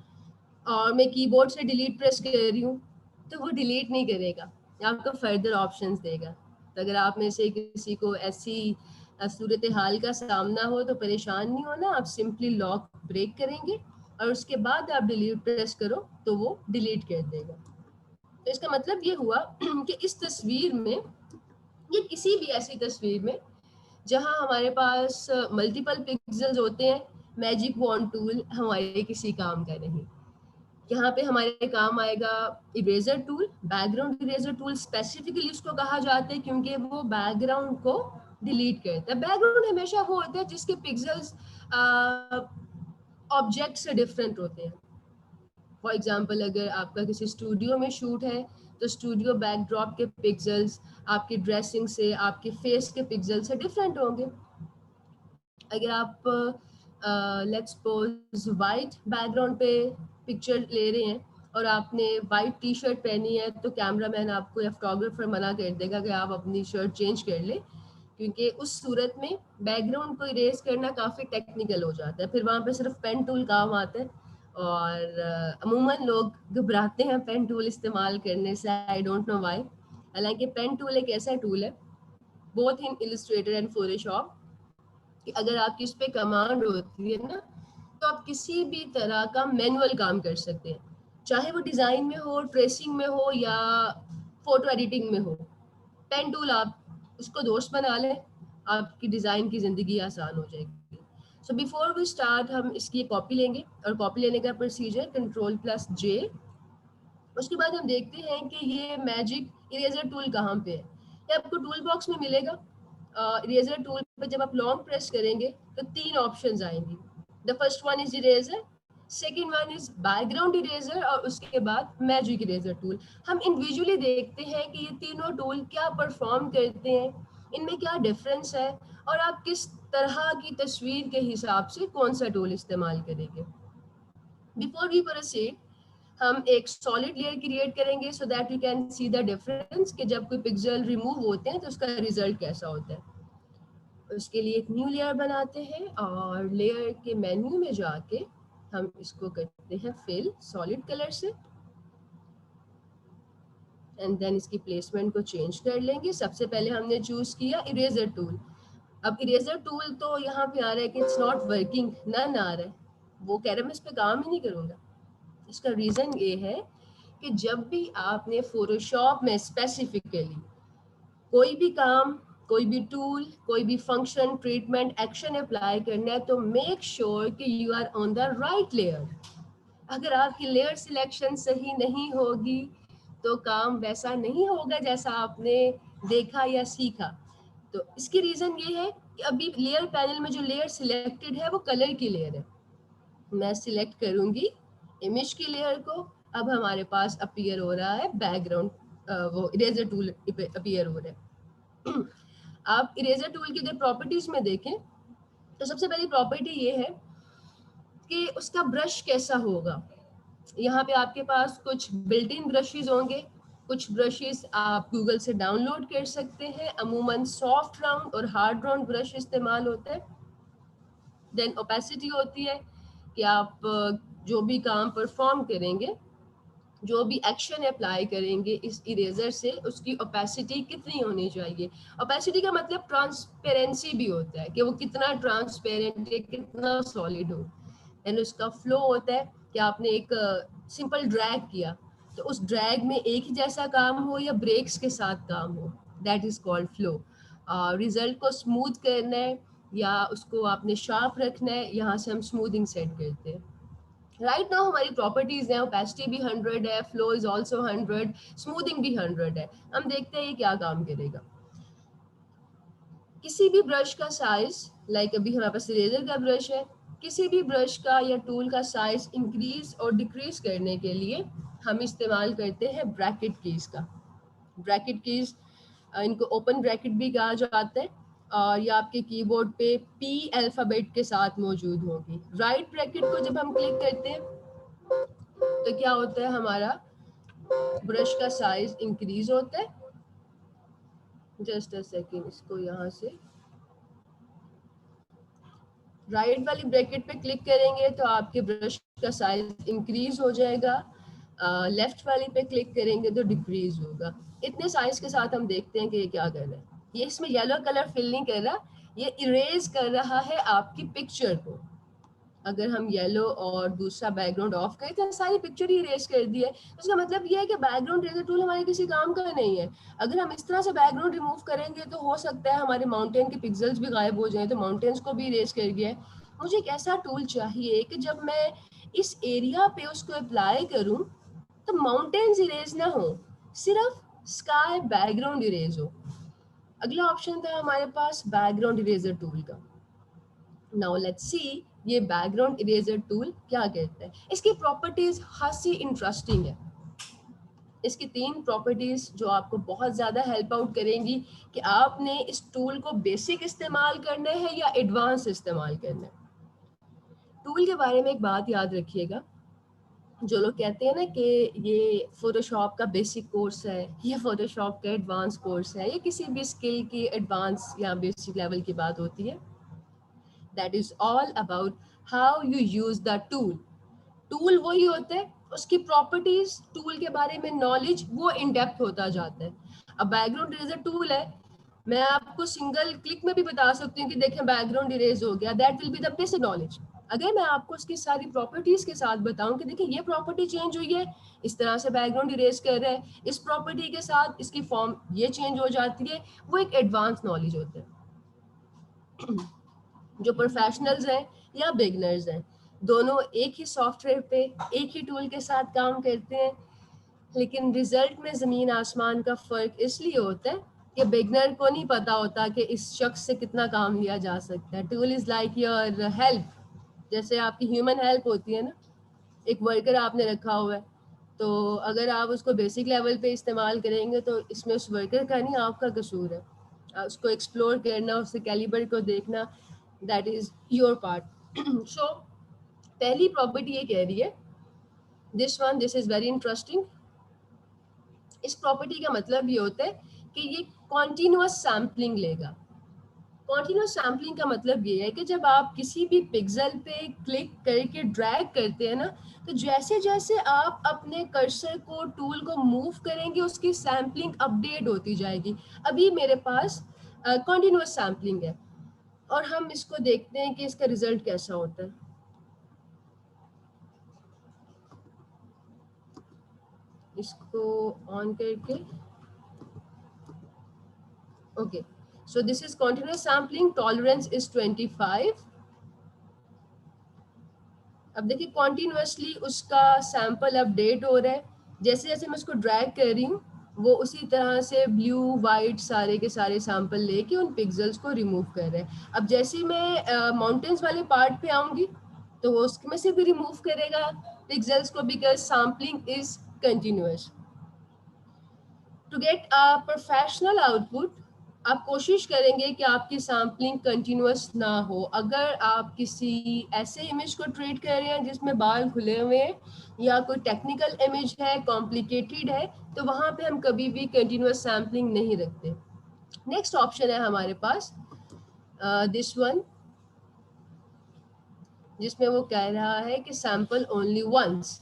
A: और मैं कीबोर्ड से डिलीट प्रेस कर रही हूँ, तो वो डिलीट नहीं करेगा, आपको फर्दर ऑप्शंस देगा। तो अगर आप में से किसी को ऐसी सूरत हाल का सामना हो तो परेशान नहीं होना, आप सिंपली लॉक ब्रेक करेंगे और उसके बाद आप डिलीट प्रेस करो तो वो डिलीट कर देगा। तो इसका मतलब ये हुआ कि इस तस्वीर में, ये किसी भी ऐसी तस्वीर में जहां हमारे पास मल्टीपल पिक्सेल्स होते हैं, मैजिक वॉन्ड टूल हमारे किसी काम का नहीं। यहाँ पे हमारे काम आएगा eraser tool. Background eraser tool specifically उसको कहा जाता है क्योंकि वो बैकग्राउंड को डिलीट करता है। बैकग्राउंड हमेशा वो होता है जिसके पिक्सेल्स ऑब्जेक्ट से डिफरेंट होते हैं। फॉर एग्जाम्पल, अगर आपका किसी स्टूडियो में शूट है तो स्टूडियो बैकड्रॉप के पिक्सेल्स आपकी ड्रेसिंग से, आपके फेस के पिक्सल से डिफरेंट होंगे। अगर आप लेट्स सपोज वाइट बैकग्राउंड पे पिक्चर ले रहे हैं और आपने वाइट टी शर्ट पहनी है तो कैमरामैन आपको या फोटोग्राफर मना कर देगा कि आप अपनी शर्ट चेंज कर ले, क्योंकि उस सूरत में बैकग्राउंड को इरेज करना काफ़ी टेक्निकल हो जाता है। फिर वहाँ पे सिर्फ पेन टूल काम आता है और अमूमन लोग घबराते हैं पेन टूल इस्तेमाल करने से, आई डोंट नो व्हाई। हालांकि पेन टूल एक ऐसा टूल है both in Illustrator and Photoshop कि अगर आपकी इस पे कमांड होती है ना, तो आप किसी भी तरह का मैनुअल काम कर सकते हैं, चाहे वो डिजाइन में हो, ट्रेसिंग में हो, या फोटो एडिटिंग में हो। पेन टूल आप उसको दोस्त बना लें, आपकी डिजाइन की जिंदगी आसान हो जाएगी। सो बिफोर वी स्टार्ट हम इसकी कॉपी लेंगे, और कॉपी लेने का प्रोसीजर Ctrl+J। उसके बाद हम देखते हैं कि ये मैजिक इरेजर टूल कहाँ पे है। ये आपको टूल बॉक्स में मिलेगा। इरेजर टूल पे जब आप लॉन्ग प्रेस करेंगे तो 3 ऑप्शंस आएंगी। The first one is eraser, second one is background eraser, और उसके बाद मैजिक इरेजर टूल। हम इंडिविजुअली देखते हैं कि ये तीनों टूल क्या परफॉर्म करते हैं, इनमें क्या डिफरेंस है, और आप किस तरह की तस्वीर के हिसाब से कौन सा टूल इस्तेमाल करेंगे। बिफोर वी प्रोसीड, हम एक सॉलिड लेयर क्रिएट करेंगे so that you can see the difference कि जब कोई पिक्सल रिमूव होते हैं तो उसका रिजल्ट कैसा होता है। उसके लिए एक न्यू लेयर बनाते हैं, और लेयर के मेन्यू में जाके हम इसको करते हैं फिल सॉलिड कलर से, एंड देन इसकी प्लेसमेंट को चेंज कर लेंगे। सबसे पहले हमने चूज किया इरेजर टूल। अब इरेजर टूल तो यहाँ पे आ रहा है कि इट्स नॉट वर्किंग, नन आ रहा है, वो कह रहा है मैं इस पे काम ही नहीं करूंगा। इसका रीजन ये है कि जब भी आपने फोटोशॉप में स्पेसिफिकली कोई भी काम, कोई भी टूल, कोई भी फंक्शन, ट्रीटमेंट, एक्शन अप्लाई करना है, तो मेक श्योर कि you are on the right layer. अगर आपकी लेयर सिलेक्शन सही नहीं होगी तो काम वैसा नहीं होगा जैसा आपने देखा या सीखा। तो इसकी रीजन ये है कि अभी लेयर पैनल में जो लेयर सिलेक्टेड है वो कलर की लेयर है। मैं सिलेक्ट करूंगी इमेज की लेयर को। अब हमारे पास अपीयर हो रहा है बैकग्राउंड, वो इरेजर टूल अपीयर हो रहा है। आप इरेजर टूल की अगर प्रॉपर्टीज में देखें तो सबसे पहली प्रॉपर्टी ये है कि उसका ब्रश कैसा होगा। यहाँ पे आपके पास कुछ बिल्ट इन ब्रशेज होंगे, कुछ ब्रशेस आप गूगल से डाउनलोड कर सकते हैं। अमूमन सॉफ्ट राउंड और हार्ड राउंड ब्रश इस्तेमाल होता है। देन ओपेसिटी होती है कि आप जो भी काम परफॉर्म करेंगे, जो भी एक्शन अप्लाई करेंगे इस इरेजर से, उसकी ओपेसिटी कितनी होनी चाहिए। ओपेसिटी का मतलब ट्रांसपेरेंसी भी होता है कि वो कितना ट्रांसपेरेंट है, कितना सॉलिड हो। एंड उसका फ्लो होता है कि आपने एक सिंपल ड्रैग किया तो उस ड्रैग में एक ही जैसा काम हो या ब्रेक्स के साथ काम हो, that is called flow. Result को स्मूथ करना है या उसको आपने शार्प रखना है, यहाँ से हम स्मूथिंग सेट करते हैं। राइट नाउ हमारी प्रॉपर्टीज है, ओपेसिटी भी 100 है, फ्लो इज आल्सो 100, स्मूथिंग भी 100 है। हम देखते हैं ये क्या काम करेगा। किसी भी ब्रश का साइज, लाइक अभी हमारे पास इरेजर का ब्रश है, किसी भी ब्रश का या टूल का साइज इंक्रीज और डिक्रीज करने के लिए हम इस्तेमाल करते हैं ब्रैकेट कीज का। ब्रैकेट कीज, इनको ओपन ब्रैकेट भी कहा जाता है, और ये आपके कीबोर्ड पे पी अल्फाबेट के साथ मौजूद होगी। राइट ब्रैकेट को जब हम क्लिक करते हैं तो क्या होता है, हमारा ब्रश का साइज इंक्रीज होता है। जस्ट अ सेकेंड, इसको यहाँ से राइट वाली ब्रैकेट पे क्लिक करेंगे तो आपके ब्रश का साइज इंक्रीज हो जाएगा। लेफ्ट वाली पे क्लिक करेंगे तो डिक्रीज होगा। इतने साइज के साथ हम देखते हैं कि ये क्या कर रहा है। ये इसमें येलो कलर फिल नहीं कर रहा, ये इरेज कर रहा है आपकी पिक्चर को। अगर हम येलो और दूसरा बैकग्राउंड ऑफ करें तो सारी पिक्चर ही इरेज कर दी है। उसका मतलब ये है कि बैकग्राउंड इरेजर टूल हमारे किसी काम का नहीं है। अगर हम इस तरह से बैकग्राउंड रिमूव करेंगे तो हो सकता है हमारे माउंटेन के पिक्सल्स भी गायब हो जाए, तो माउंटेन्स को भी इरेज कर गया है। मुझे एक ऐसा टूल चाहिए कि जब मैं इस एरिया पे उसको अप्लाई करूं तो माउंटेन्स इरेज ना हो, सिर्फ स्काई बैकग्राउंड इरेज हो। अगला ऑप्शन था हमारे पास बैकग्राउंड इरेजर टूल का। नाउ लेट्स सी ये बैकग्राउंड इरेजर टूल क्या कहता है। इसकी प्रॉपर्टीज खासी इंटरेस्टिंग है। इसकी 3 प्रॉपर्टीज जो आपको बहुत ज़्यादा हेल्प आउट करेंगी कि आपने इस टूल को बेसिक इस्तेमाल करना है या एडवांस इस्तेमाल करना है। टूल के बारे में एक बात याद रखिएगा, जो लोग कहते हैं ना कि ये फोटोशॉप का बेसिक कोर्स है, ये फोटोशॉप का एडवांस कोर्स है, ये किसी भी स्किल की एडवांस या बेसिक लेवल की बात होती है। That is all about how you use the tool. Tool वही होते हैं, उसकी प्रॉपर्टीज, टूल के बारे में नॉलेज वो इन डेप्थ होता जाता है। अब बैकग्राउंड इरेजर टूल है, मैं आपको सिंगल क्लिक में भी बता सकती हूँ कि देखें बैकग्राउंड इरेज हो गया, that will be the basic knowledge. अगर मैं आपको उसकी सारी प्रॉपर्टीज के साथ बताऊं कि देखिए ये प्रॉपर्टी चेंज हुई है, इस तरह से बैकग्राउंड इरेज कर रहा है, इस प्रॉपर्टी के साथ इसकी फॉर्म ये चेंज हो जाती है, वो एक एडवांस नॉलेज होता है। जो प्रोफेशनल्स हैं या बिगनर्स हैं, दोनों एक ही सॉफ्टवेयर पे एक ही टूल के साथ काम करते हैं, लेकिन रिजल्ट में ज़मीन आसमान का फ़र्क इसलिए होता है कि बिगनर को नहीं पता होता कि इस शख्स से कितना काम लिया जा सकता है। Tool is like your help, जैसे आपकी ह्यूमन हेल्प होती है ना, एक वर्कर आपने रखा हुआ है, तो अगर आप उसको बेसिक लेवल पे इस्तेमाल करेंगे तो इसमें उस वर्कर का नहीं, आपका कसूर है। उसको एक्सप्लोर करना, उसके कैलिबर को देखना, दैट इज़ योर पार्ट। सो पहली प्रॉपर्टी ये कह रही है, दिस इज़ वेरी इंटरेस्टिंग। इस प्रॉपर्टी का मतलब ये होता है कि ये कॉन्टिन्यूअस सैम्पलिंग लेगा। कॉन्टिन्यूअस सैम्पलिंग का मतलब ये है कि जब आप किसी भी पिक्सल पे क्लिक करके ड्रैग करते हैं ना, तो जैसे जैसे आप अपने कर्सर को, टूल को मूव करेंगे, उसकी सैम्पलिंग अपडेट होती जाएगी। अभी मेरे पास कॉन्टिन्यूअस सैम्पलिंग है और हम इसको देखते हैं कि इसका रिजल्ट कैसा होता है। इसको ऑन करके, okay, so this is continuous sampling, tolerance is 25। अब देखिए कॉन्टिन्यूसली उसका सैंपल अपडेट हो रहा है, जैसे जैसे मैं उसको ड्रैग कर रही हूँ वो उसी तरह से ब्लू वाइट सारे के सारे सैंपल लेके उन पिक्सेल्स को रिमूव कर रहे हैं। अब जैसे ही मैं माउंटेन्स वाले पार्ट पे आऊँगी तो वो उसमें से भी रिमूव करेगा पिक्सेल्स को, because sampling is continuous. To get a professional output आप कोशिश करेंगे कि आपकी सैम्पलिंग कंटिन्यूस ना हो। अगर आप किसी ऐसे इमेज को ट्रीट कर रहे हैं जिसमें बाल खुले हुए हैं या कोई टेक्निकल इमेज है, कॉम्प्लिकेटेड है, तो वहाँ पे हम कभी भी कंटिन्यूस सैम्पलिंग नहीं रखते। नेक्स्ट ऑप्शन है हमारे पास दिस वन, जिसमें वो कह रहा है कि सैंपल ओनली वंस।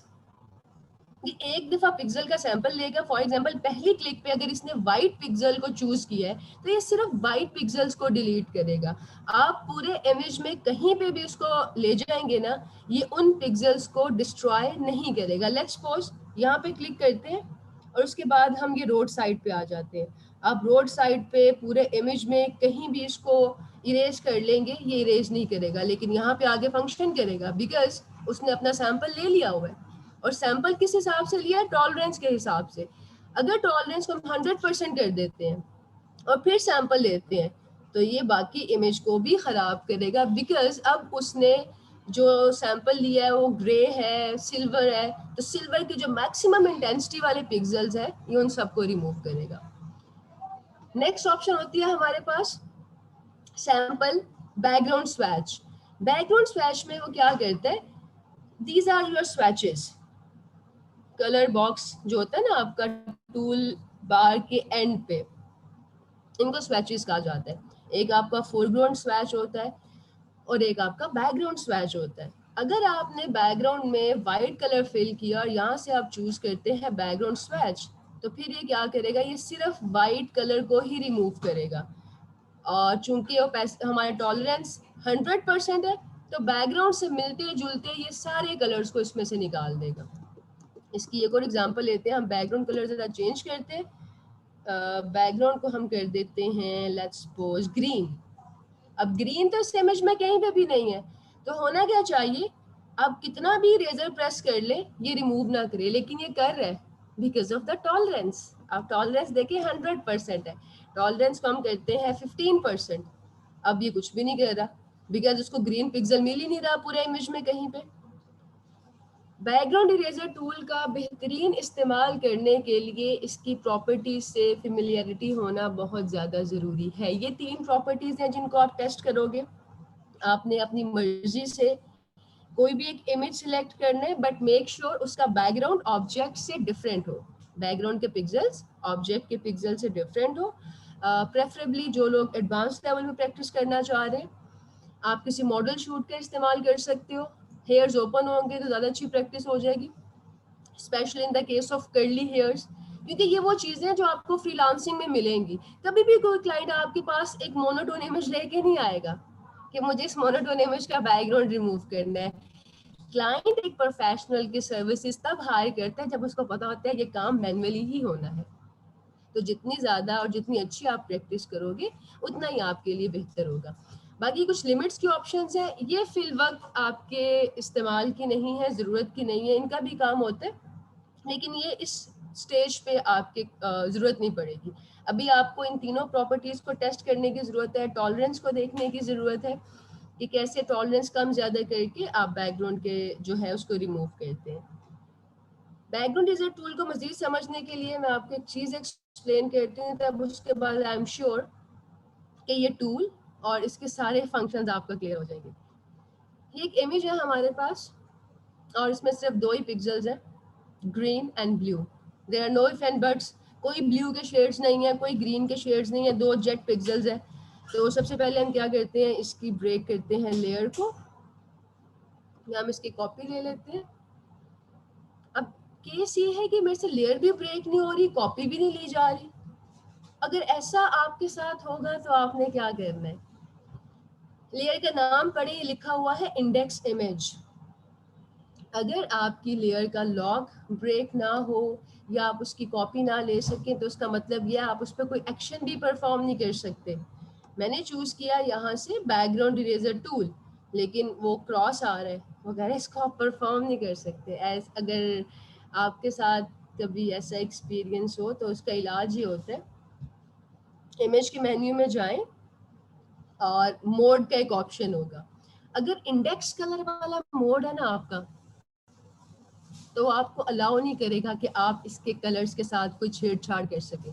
A: ये एक दफा पिक्सल का सैंपल लेगा। फॉर एग्जांपल पहली क्लिक पे अगर इसने वाइट पिक्सल को चूज किया है तो ये सिर्फ वाइट पिक्सल्स को डिलीट करेगा। आप पूरे इमेज में कहीं पे भी उसको ले जाएंगे ना, ये उन पिक्सल्स को डिस्ट्रॉय नहीं करेगा। लेट्स सपोज यहाँ पे क्लिक करते हैं और उसके बाद हम ये रोड साइड पे आ जाते हैं। आप रोड साइड पे पूरे इमेज में कहीं भी इसको इरेज कर लेंगे, ये इरेज नहीं करेगा, लेकिन यहाँ पे आगे फंक्शन करेगा बिकॉज उसने अपना सैंपल ले लिया हुआ है। और सैंपल किस हिसाब से लिया है? टॉलरेंस के हिसाब से। अगर टॉलरेंस को हम 100% कर देते हैं और फिर सैंपल लेते हैं तो ये बाकी इमेज को भी खराब करेगा, बिकॉज अब उसने जो सैंपल लिया है वो ग्रे है, सिल्वर है, तो सिल्वर की जो मैक्सिमम इंटेंसिटी वाले पिक्सल्स है ये उन सबको रिमूव करेगा। नेक्स्ट ऑप्शन होती है हमारे पास sample background swatch. Background swatch में वो क्या करता है, these are your swatches. Colour box जो होता है ना आपका टूल बार के एंड पे, इनको स्वैचेस कहा जाता है। एक आपका फोरग्राउंड स्वैच होता है और एक आपका बैकग्राउंड स्वैच होता है। अगर आपने बैकग्राउंड में वाइट कलर फिल किया और यहाँ से आप चूज करते हैं बैकग्राउंड स्वैच, तो फिर ये क्या करेगा, ये सिर्फ वाइट कलर को ही रिमूव करेगा। और चूंकि वो हमारा टॉलरेंस 100% है, तो बैकग्राउंड से मिलते जुलते ये सारे कलर्स को इसमें से निकाल देगा। इसकी एक और एग्जांपल लेते हैं। हम बैकग्राउंड कलर जरा चेंज करते हैं। बैकग्राउंड को हम कर देते हैं लेट्स सपोज ग्रीन। अब ग्रीन तो इस इमेज में कहीं पे भी नहीं है, तो होना क्या चाहिए, आप कितना भी रेजर प्रेस कर ले ये रिमूव ना करे, लेकिन ये कर रहा है बिकॉज ऑफ द टॉलरेंस। आप टॉलरेंस देखिए 100% है, टॉलरेंस को हम करते हैं 15%। अब ये कुछ भी नहीं कर रहा बिकॉज उसको ग्रीन पिक्सल मिल ही नहीं रहा पूरे इमेज में कहीं पे। बैकग्राउंड इरेजर टूल का बेहतरीन इस्तेमाल करने के लिए इसकी प्रॉपर्टीज से फेमिलियरिटी होना बहुत ज़्यादा ज़रूरी है। ये 3 प्रॉपर्टीज़ हैं जिनको आप टेस्ट करोगे। आपने अपनी मर्जी से कोई भी एक इमेज सिलेक्ट करना है, बट मेक श्योर उसका बैकग्राउंड ऑब्जेक्ट से डिफरेंट हो। बैकग्राउंड के पिक्सल्स ऑब्जेक्ट के पिक्सल से डिफरेंट हो। प्रेफरेबली जो लोग एडवांस लेवल में प्रैक्टिस करना चाह रहे हैं, आप किसी मॉडल शूट का इस्तेमाल कर सकते हो। हेयर्स ओपन होंगे तो ज़्यादा अच्छी प्रैक्टिस हो जाएगी, specially in the case of curly hairs. क्योंकि ये वो चीजें जो आपको फ्रीलांसिंग में मिलेंगी। कभी भी कोई क्लाइंट आपके पास एक मोनोटोन इमेज लेके नहीं आएगा कि मुझे इस मोनोटोन इमेज का बैकग्राउंड रिमूव करना है। क्लाइंट एक प्रोफेशनल की सर्विसेज तब हायर करता है जब उसको पता होता है ये काम मैन्युअली ही होना है। तो जितनी ज़्यादा और जितनी अच्छी आप प्रैक्टिस करोगे उतना ही आपके लिए बेहतर होगा। बाकी कुछ लिमिट्स की ऑप्शंस हैं, ये फिल वक्त आपके इस्तेमाल की नहीं है, ज़रूरत की नहीं है, इनका भी काम होता है, लेकिन ये इस स्टेज पे आपके ज़रूरत नहीं पड़ेगी। अभी आपको इन तीनों प्रॉपर्टीज़ को टेस्ट करने की ज़रूरत है, टॉलरेंस को देखने की ज़रूरत है कि कैसे टॉलरेंस कम ज़्यादा करके आप बैकग्राउंड के जो है उसको रिमूव करते हैं। बैकग्राउंड यूजर टूल को मजीद समझने के लिए मैं आपको एक चीज़ एक्सप्लेन करती हूँ, तब उसके बाद आई एम श्योर कि ये टूल और इसके सारे फंक्शंस आपको क्लियर हो जाएंगे। ये एक इमेज है हमारे पास और इसमें सिर्फ 2 ही पिक्सल्स हैं, green and blue. There are no if and buts, कोई ब्लू के शेड्स नहीं है, कोई ग्रीन के शेड्स नहीं है, 2 जेट पिक्सल्स है। तो सबसे पहले हम क्या करते हैं, इसकी ब्रेक करते हैं लेयर को, या हम इसकी कॉपी ले लेते हैं। अब केस ये है कि मेरे से लेयर भी ब्रेक नहीं हो रही, कॉपी भी नहीं ली जा रही। अगर ऐसा आपके साथ होगा तो आपने क्या करना है, लेयर का नाम पढ़े, लिखा हुआ है इंडेक्स इमेज। अगर आपकी लेयर का लॉक ब्रेक ना हो या आप उसकी कॉपी ना ले सकें तो उसका मतलब यह आप उस पर कोई एक्शन भी परफॉर्म नहीं कर सकते। मैंने चूज किया यहाँ से बैकग्राउंड इरेजर टूल, लेकिन वो क्रॉस आ रहा है, वो कह रहे हैं इसको आप परफॉर्म नहीं कर सकते। अगर आपके साथ कभी ऐसा एक्सपीरियंस हो तो उसका इलाज ही होता है, इमेज के मेन्यू में जाएं और मोड का एक ऑप्शन होगा। अगर इंडेक्स कलर वाला मोड है ना आपका, तो आपको अलाउ नहीं करेगा कि आप इसके कलर्स के साथ कोई छेड़छाड़ कर सके।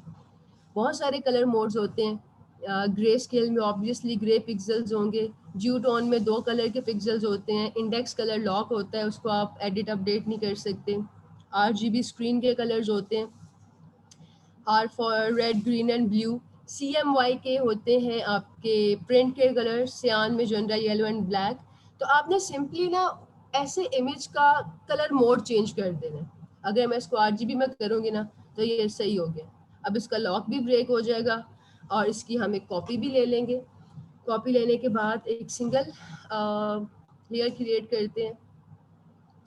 A: बहुत सारे कलर मोड्स होते हैं, ग्रे स्केल में ऑब्वियसली ग्रे पिक्सल्स होंगे, ड्यू टोन में 2 कलर के पिक्सल्स होते हैं, इंडेक्स कलर लॉक होता है, उसको आप एडिट अपडेट नहीं कर सकते, RGB स्क्रीन के कलर्स होते हैं, R for red green and blue, CMY के होते हैं आपके प्रिंट के कलर, सियान में मैजेंटा येलो एंड ब्लैक। तो आपने सिंपली ना ऐसे इमेज का कलर मोड चेंज कर देना है। अगर मैं इसको RGB में करूँगी ना तो ये सही हो गया। अब इसका लॉक भी ब्रेक हो जाएगा और इसकी हम एक कॉपी भी ले लेंगे। कॉपी लेने के बाद एक सिंगल लेयर क्रिएट करते हैं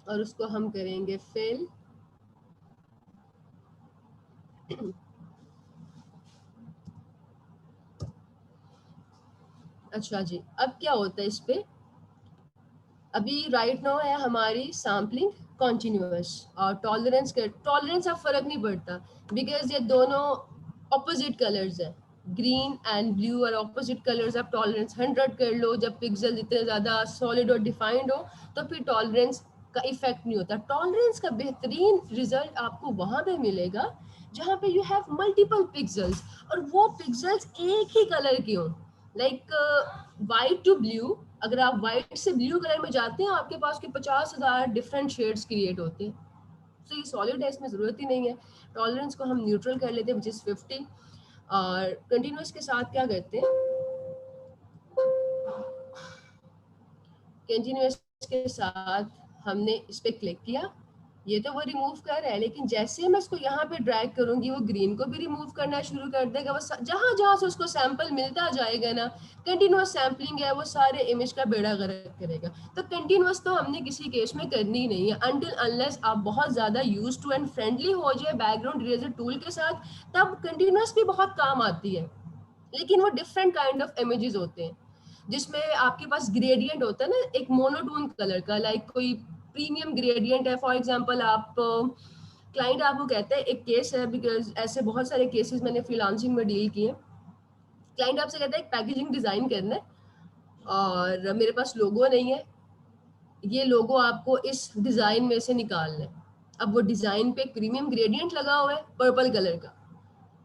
A: और उसको हम करेंगे फिल। अच्छा जी, अब क्या होता है इस पे, अभी राइट नाउ है हमारी सैम्पलिंग कॉन्टिन्यूअस और टॉलरेंस अब फर्क नहीं पड़ता, बिकॉज ये दोनों ऑपोजिट कलर्स है, ग्रीन एंड ब्लू और ऑपोजिट कलर्स। आप टॉलरेंस 100 कर लो, जब पिक्सल इतने ज़्यादा सॉलिड और डिफाइंड हो तो फिर टॉलरेंस का इफेक्ट नहीं होता। टॉलरेंस का बेहतरीन रिजल्ट आपको वहाँ पे मिलेगा जहाँ पे यू हैव मल्टीपल पिक्सल्स और वो पिक्सल्स एक ही कलर के हों, लाइक वाइट टू ब्लू। अगर आप वाइट से ब्लू कलर में जाते हैं आपके पास के 50,000 डिफरेंट शेड्स क्रिएट होते हैं। तो ये सॉलिड है, इसमें ज़रूरत ही नहीं है। टॉलरेंस को हम न्यूट्रल कर लेते हैं, विच इज़ 50। और कंटिन्यूस के साथ क्या करते हैं, कंटिन्यूस के साथ हमने इस पर क्लिक किया, ये तो वो रिमूव कर रहा है, लेकिन जैसे मैं इसको यहाँ पे ड्रैग करूंगी वो ग्रीन को भी रिमूव करना शुरू कर देगा। वो जहां जहां से उसको सैंपल मिलता जाएगा ना, कंटिन्यूअस सैम्पलिंग है, वो सारे इमेज का बेड़ा गर्क करेगा। तो कंटिन्यूअस तो हमने किसी केस में करनी ही नहीं है, अनटिल अनलेस आप बहुत ज़्यादा यूज टू एंड फ्रेंडली हो जाए बैकग्राउंड इरेजर टूल के साथ, तब कंटिन्यूअस भी बहुत काम आती है। लेकिन वो डिफरेंट काइंड ऑफ इमेजेस होते हैं जिसमें आपके पास ग्रेडियंट होता है ना, एक मोनोटोन कलर का, लाइक कोई प्रीमियम ग्रेडियंट है। फॉर एग्जांपल आप क्लाइंट आपको कहते हैं, एक केस है, बिकॉज ऐसे बहुत सारे केसेस मैंने फ्रीलांसिंग में डील किए। क्लाइंट आपसे कहता है एक पैकेजिंग डिजाइन करना है और मेरे पास लोगो नहीं है, ये लोगो आपको इस डिजाइन में से निकालना है। अब वो डिजाइन पे एक प्रीमियम ग्रेडियंट लगा हुआ है पर्पल कलर का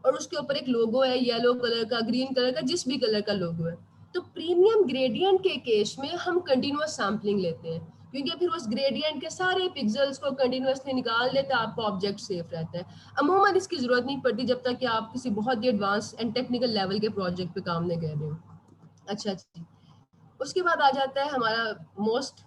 A: और उसके ऊपर एक लोगो है येलो कलर का, ग्रीन कलर का, जिस भी कलर का लोगो है। तो प्रीमियम ग्रेडियंट के केस में हम कंटिन्यूअस सैम्पलिंग लेते हैं, क्योंकि फिर उस ग्रेडियंट के सारे पिक्सल्स को कंटिन्यूअसली निकाल लेते हैं, आपका ऑब्जेक्ट सेफ रहता है। अमूमन इसकी जरूरत नहीं पड़ती जब तक कि आप किसी बहुत ही एडवांस एंड टेक्निकल लेवल के प्रोजेक्ट पे काम नहीं कर रहे हो। अच्छा जी, उसके बाद आ जाता है हमारा most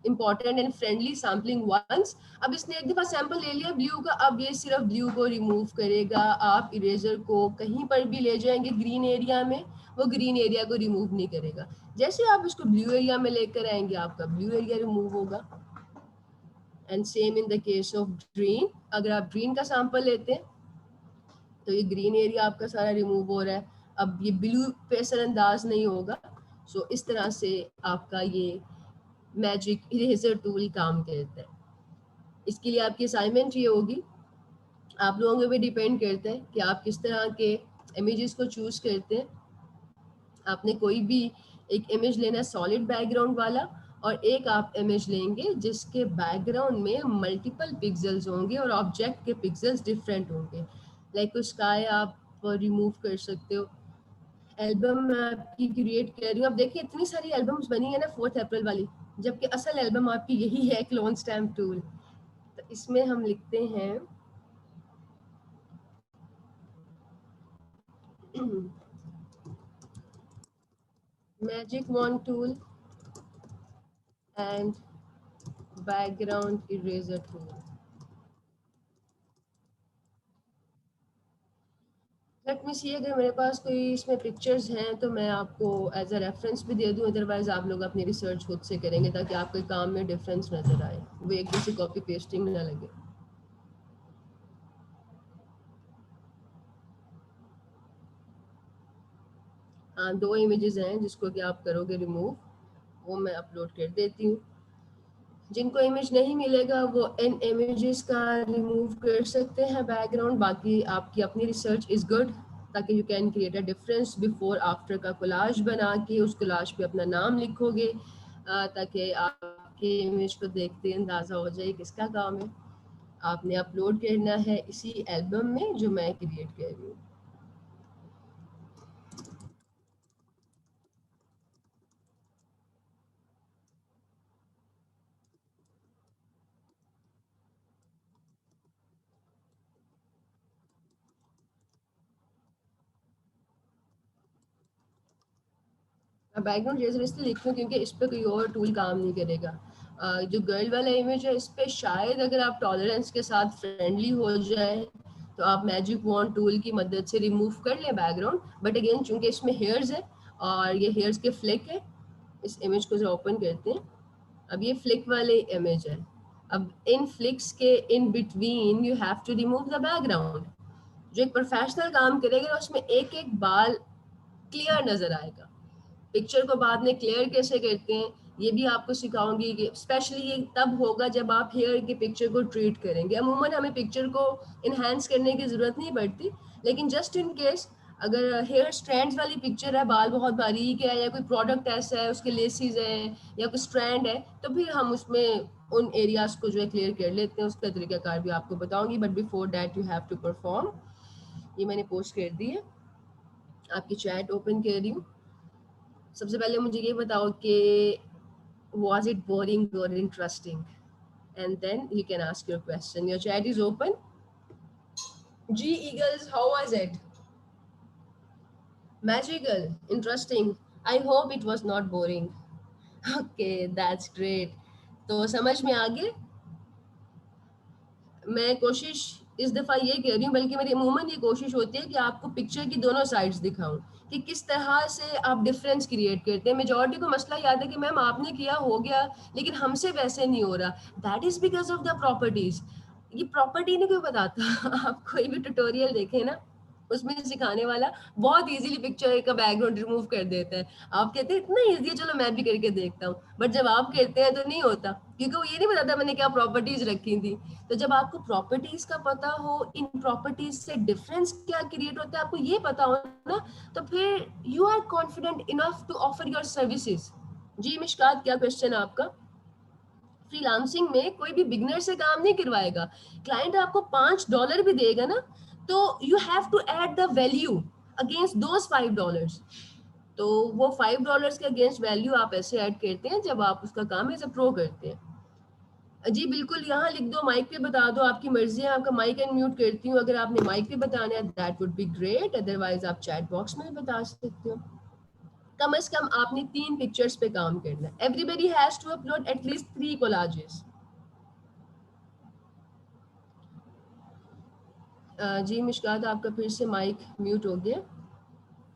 A: important and friendly sampling once. अब इसने एक दफा सैंपल ले लिया ब्लू का, अब ये सिर्फ ब्लू को रिमूव करेगा। आप इरेजर को कहीं पर भी ले जाएंगे ग्रीन एरिया में, वो ग्रीन एरिया को रिमूव नहीं करेगा। जैसे आप इसको ब्लू एरिया में लेकर आएंगे आपका ब्लू एरिया रिमूव होगा। And same in the case of green, अगर आप ग्रीन का सैंपल लेते हैं तो ये ग्रीन एरिया आपका सारा रिमूव हो रहा है, अब ये ब्लू पे असरअंदाज नहीं होगा। सो इस तरह से आपका ये मैजिक इरेजर टूल काम करता है। इसके लिए आपकी असाइनमेंट ये होगी, आप लोगों के भी डिपेंड करता है कि आप किस तरह के इमेजेस को चूज करते हैं। आपने कोई भी एक इमेज लेना है सॉलिड बैकग्राउंड वाला, और एक आप इमेज लेंगे जिसके बैकग्राउंड में मल्टीपल पिक्सेल्स होंगे और ऑब्जेक्ट के पिक्सेल्स डिफरेंट होंगे। लाइक कुछ स्काई आप रिमूव कर सकते हो। एल्बम मैं आपकी क्रिएट कर रही हूँ, अब देखिए इतनी सारी एल्बम्स बनी है ना 4 अप्रैल वाली, जबकि असल एल्बम आपकी यही है, क्लोन स्टैम्प टूल। तो इसमें हम लिखते हैं magic wand tool and background eraser tool. Let me see, अगर मेरे पास कोई इसमें पिक्चर्स हैं तो मैं आपको एज अ रेफरेंस भी दे दूं, अदरवाइज आप लोग अपनी रिसर्च खुद से करेंगे ताकि आपके काम में डिफरेंस नजर आए, वो एक दूसरी कॉपी पेस्टिंग ना लगे। हाँ, 2 इमेजेस हैं जिसको कि आप करोगे रिमूव, वो मैं अपलोड कर देती हूँ। जिनको इमेज नहीं मिलेगा वो इन इमेजेस का रिमूव कर सकते हैं बैकग्राउंड, बाकी आपकी अपनी रिसर्च इज गुड, ताकि you can create a difference before after का कोलाज बना के उस कोलाज पे अपना नाम लिखोगे, ताकि आपके इमेज को देखते अंदाज़ा हो जाए किसका काम है। आपने अपलोड करना है इसी एल्बम में जो मैं क्रिएट कर रही हूँ। बैकग्राउंड रेजर इसलिए लिखती हूँ क्योंकि इस पर कोई और टूल काम नहीं करेगा। जो गर्ल वाला इमेज है इस पर शायद अगर आप टॉलरेंस के साथ फ्रेंडली हो जाए तो आप मैजिक वॉन्ड टूल की मदद से रिमूव कर लें बैकग्राउंड, बट अगेन चूंकि इसमें हेयर्स है और ये हेयर्स के फ्लिक है, इस इमेज को जरा ओपन करते हैं। अब ये फ्लिक वाले इमेज है, अब इन फ्लिक्स के in between you have to remove the background. जो एक प्रोफेशनल काम करेगा उसमें एक एक बाल क्लियर नजर आएगा। पिक्चर को बाद में क्लियर कैसे करते हैं ये भी आपको सिखाऊंगी, कि स्पेशली ये तब होगा जब आप हेयर की पिक्चर को ट्रीट करेंगे। अमूमन हमें पिक्चर को इन्हांस करने की ज़रूरत नहीं पड़ती, लेकिन जस्ट इन केस अगर हेयर स्ट्रैंड्स वाली पिक्चर है, बाल बहुत बारीक है या कोई प्रोडक्ट ऐसा है उसके लेसिस हैं या कोई स्ट्रैंड है, तो फिर हम उसमें उन एरियाज को जो है क्लियर कर लेते हैं। उसका तरीकाकार भी आपको बताऊंगी, but before that you have to perform. ये मैंने पोस्ट कर दी है, आपकी चैट ओपन कर रही हूँ। सबसे पहले मुझे ये बताओ कि was it boring or interesting, and then you can ask your question. Your chat is open. G Eagles, how was it? Magical, interesting. I hope it was not boring. Okay, that's great. तो समझ में आ गए। मैं कोशिश इस दफ़ा ये कह रही हूँ, बल्कि मेरी अमूमन ये कोशिश होती है कि आपको पिक्चर की दोनों साइड्स दिखाऊं कि किस तरह से आप डिफरेंस क्रिएट करते हैं। मेजॉरिटी को मसला याद है कि मैम आपने किया हो गया लेकिन हमसे वैसे नहीं हो रहा, that is because of the properties. ये प्रॉपर्टी नहीं कोई बताता आप कोई भी ट्यूटोरियल देखें ना, उसमें सिखाने वाला बहुत इजीली पिक्चर का बैकग्राउंड रिमूव कर देता है। आप कहते हैं इतना इजी है, चलो मैं भी करके देखता हूँ, बट जब आप कहते हैं तो नहीं होता, क्योंकि वो ये नहीं बताता मैंने क्या प्रॉपर्टीज रखी थी। तो जब आपको प्रॉपर्टीज का पता हो, इन प्रॉपर्टीज से डिफरेंस क्या क्रिएट होता है आपको ये पता हो ना, तो फिर you are confident enough to offer your services. Ji Mishkat, क्या क्वेश्चन है आपका? फ्रीलांसिंग में कोई भी बिगनर से काम नहीं करवाएगा। क्लाइंट आपको $5 भी देगा ना, तो you have to add the value against those $5। तो वो $5 के अगेंस्ट वैल्यू आप ऐसे ऐड करते हैं जब आप उसका काम एज अ प्रो करते हैं। जी बिल्कुल, यहाँ लिख दो, माइक पे बता दो, आपकी मर्जी है। आपका माइक अनम्यूट करती हूँ, अगर आपने माइक पे बताना है that would be great, otherwise आप चैट बॉक्स में बता सकते हो। कम से कम आपने 3 पिक्चर्स पे काम करना है। Everybody has to upload at least 3 collages. जी मिशकात, आपका फिर से माइक म्यूट हो गया।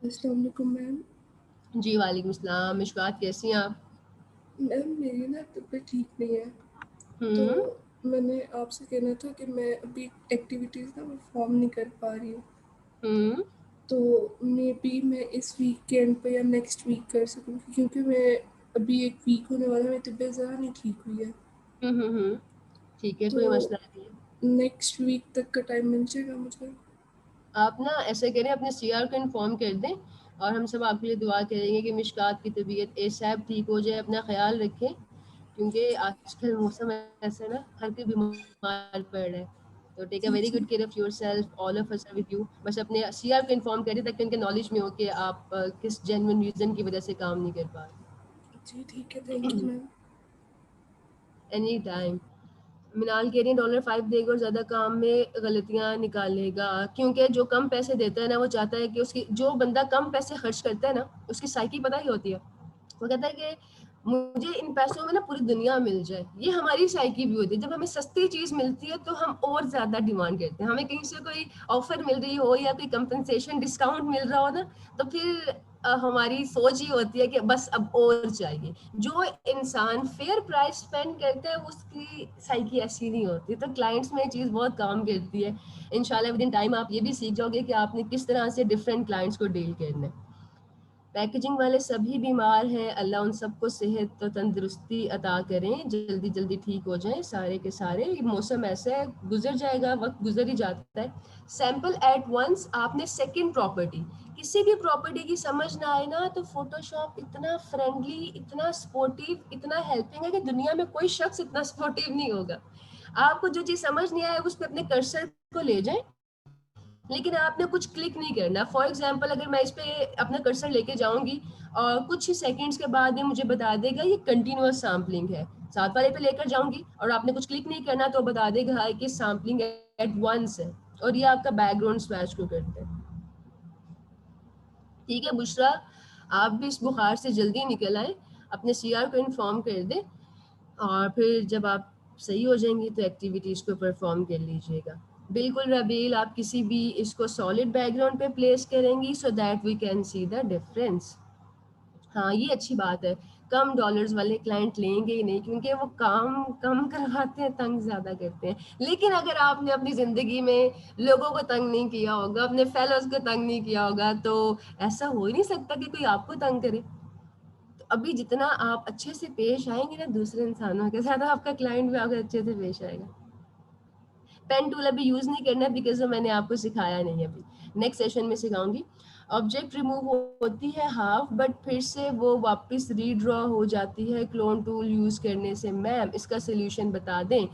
B: अस्सलाम वालेकुम मैम।
A: जी वालेकुम सलाम। मिशकात कैसी हैं आप?
B: मैम मेरी ना तबीयत ठीक नहीं है, तो
A: हम्म
B: मैंने आपसे कहना था कि मैं अभी एक्टिविटीज़ ना परफॉर्म नहीं कर पा रही हूँ,
A: हम्म
B: तो मे बी मैं इस वीकेंड पे या नेक्स्ट वीक कर सकूँ, क्योंकि मैं अभी एक वीक होने वाला है, मेरी तबीयत ज़्यादा नहीं ठीक हुई है।
A: ठीक है,
B: तो
A: कोई मसला नहीं है।
B: नेक्स्ट वीक तक का टाइम मिल जाएगा मुझे?
A: आप ना ऐसे करें, अपने सीआर को इन्फॉर्म कर दें और हम सब आपके लिए दुआ करेंगे कि मिशकात की तबीयत एसैप ठीक हो जाए। अपना ख्याल रखें, क्योंकि आजकल मौसम ऐसा है ना, हर कोई बीमार पड़ रहा है। तो टेक अ
B: जी
A: वेरी
B: जी
A: good care of yourself, all of us are with you. बस अपने सीआर को इन्फॉर्म करें ताकि उनके नॉलेज में हो कि आप किस जेन्युइन रीज़न की वजह से काम नहीं कर पा
B: जी, ठीक है, थैंक यू
A: रहे।
B: मैम।
A: Any time. मिनाल कह रही है $5 देगा और ज़्यादा काम में गलतियाँ निकालेगा, क्योंकि जो कम पैसे देता है ना, वो चाहता है कि उसकी, जो बंदा कम पैसे खर्च करता है ना, उसकी साइकी पता ही होती है। वो कहता है कि मुझे इन पैसों में ना पूरी दुनिया मिल जाए। ये हमारी साइकी भी होती है। जब हमें सस्ती चीज़ मिलती है तो हम और ज़्यादा डिमांड करते हैं। हमें कहीं से कोई ऑफर मिल रही हो या कोई कंपनसेशन डिस्काउंट मिल रहा हो ना, तो फिर हमारी सोच ही होती है कि बस अब और चाहिए। जो इंसान फेयर प्राइस स्पेंड करता है उसकी साइकी ऐसी नहीं होती। तो क्लाइंट्स में ये चीज़ बहुत काम करती है। इंशाल्लाह विद इन टाइम आप ये भी सीख जाओगे कि आपने किस तरह से डिफरेंट क्लाइंट्स को डील करना है। पैकेजिंग वाले सभी बीमार हैं, अल्लाह उन सबको सेहत तो तंदुरुस्ती अता करें, जल्दी जल्दी ठीक हो जाएं सारे के सारे। ये मौसम ऐसा है, गुजर जाएगा, वक्त गुजर ही जाता है। Sample at once. आपने सेकंड प्रॉपर्टी, किसी भी प्रॉपर्टी की समझ ना आए ना, तो फोटोशॉप इतना फ्रेंडली, इतना स्पोर्टिव, इतना हेल्पिंग है कि दुनिया में कोई शख्स इतना स्पोर्टिव नहीं होगा। आपको जो चीज़ समझ नहीं आए उस पर अपने कर्सर को ले जाएं, लेकिन आपने कुछ क्लिक नहीं करना। फॉर एग्जाम्पल, अगर मैं इस पे अपना कर्सर लेके जाऊंगी और कुछ ही सेकंड्स के बाद ये मुझे बता देगा ये कंटिन्यूअस सैम्पलिंग है, साथ वाले पे लेकर जाऊंगी और आपने कुछ क्लिक नहीं करना तो बता देगा कि सैम्पलिंग एट वंस है, और ये आपका बैकग्राउंड स्वैच को करते हैं। ठीक है बुशरा, आप भी इस बुखार से जल्दी निकल आए, अपने सीआर को इन्फॉर्म कर दें और फिर जब आप सही हो जाएंगी तो एक्टिविटीज़ को परफॉर्म कर लीजिएगा। बिल्कुल रबील, आप किसी भी इसको सॉलिड बैकग्राउंड पे प्लेस करेंगी so that we can see the difference. हाँ, ये अच्छी बात है। कम डॉलर्स वाले क्लाइंट लेंगे ही नहीं, क्योंकि वो काम कम करवाते हैं, तंग ज़्यादा करते हैं। लेकिन अगर आपने अपनी ज़िंदगी में लोगों को तंग नहीं किया होगा, अपने फेलोज को तंग नहीं किया होगा, तो ऐसा हो ही नहीं सकता कि कोई आपको तंग करे। तो अभी जितना आप अच्छे से पेश आएंगे ना दूसरे इंसानों के साथ, आपका क्लाइंट भी आपको अच्छे से पेश आएगा। पेन टूल अभी यूज नहीं करना बिकॉज मैंने आपको सिखाया नहीं, अभी नेक्स्ट सेशन में सिखाऊंगी। ऑब्जेक्ट रिमूव होती है हाफ, बट फिर से वो वापस रीड्रॉ हो जाती है क्लोन टूल यूज करने से। मैम इसका सोल्यूशन बता दें।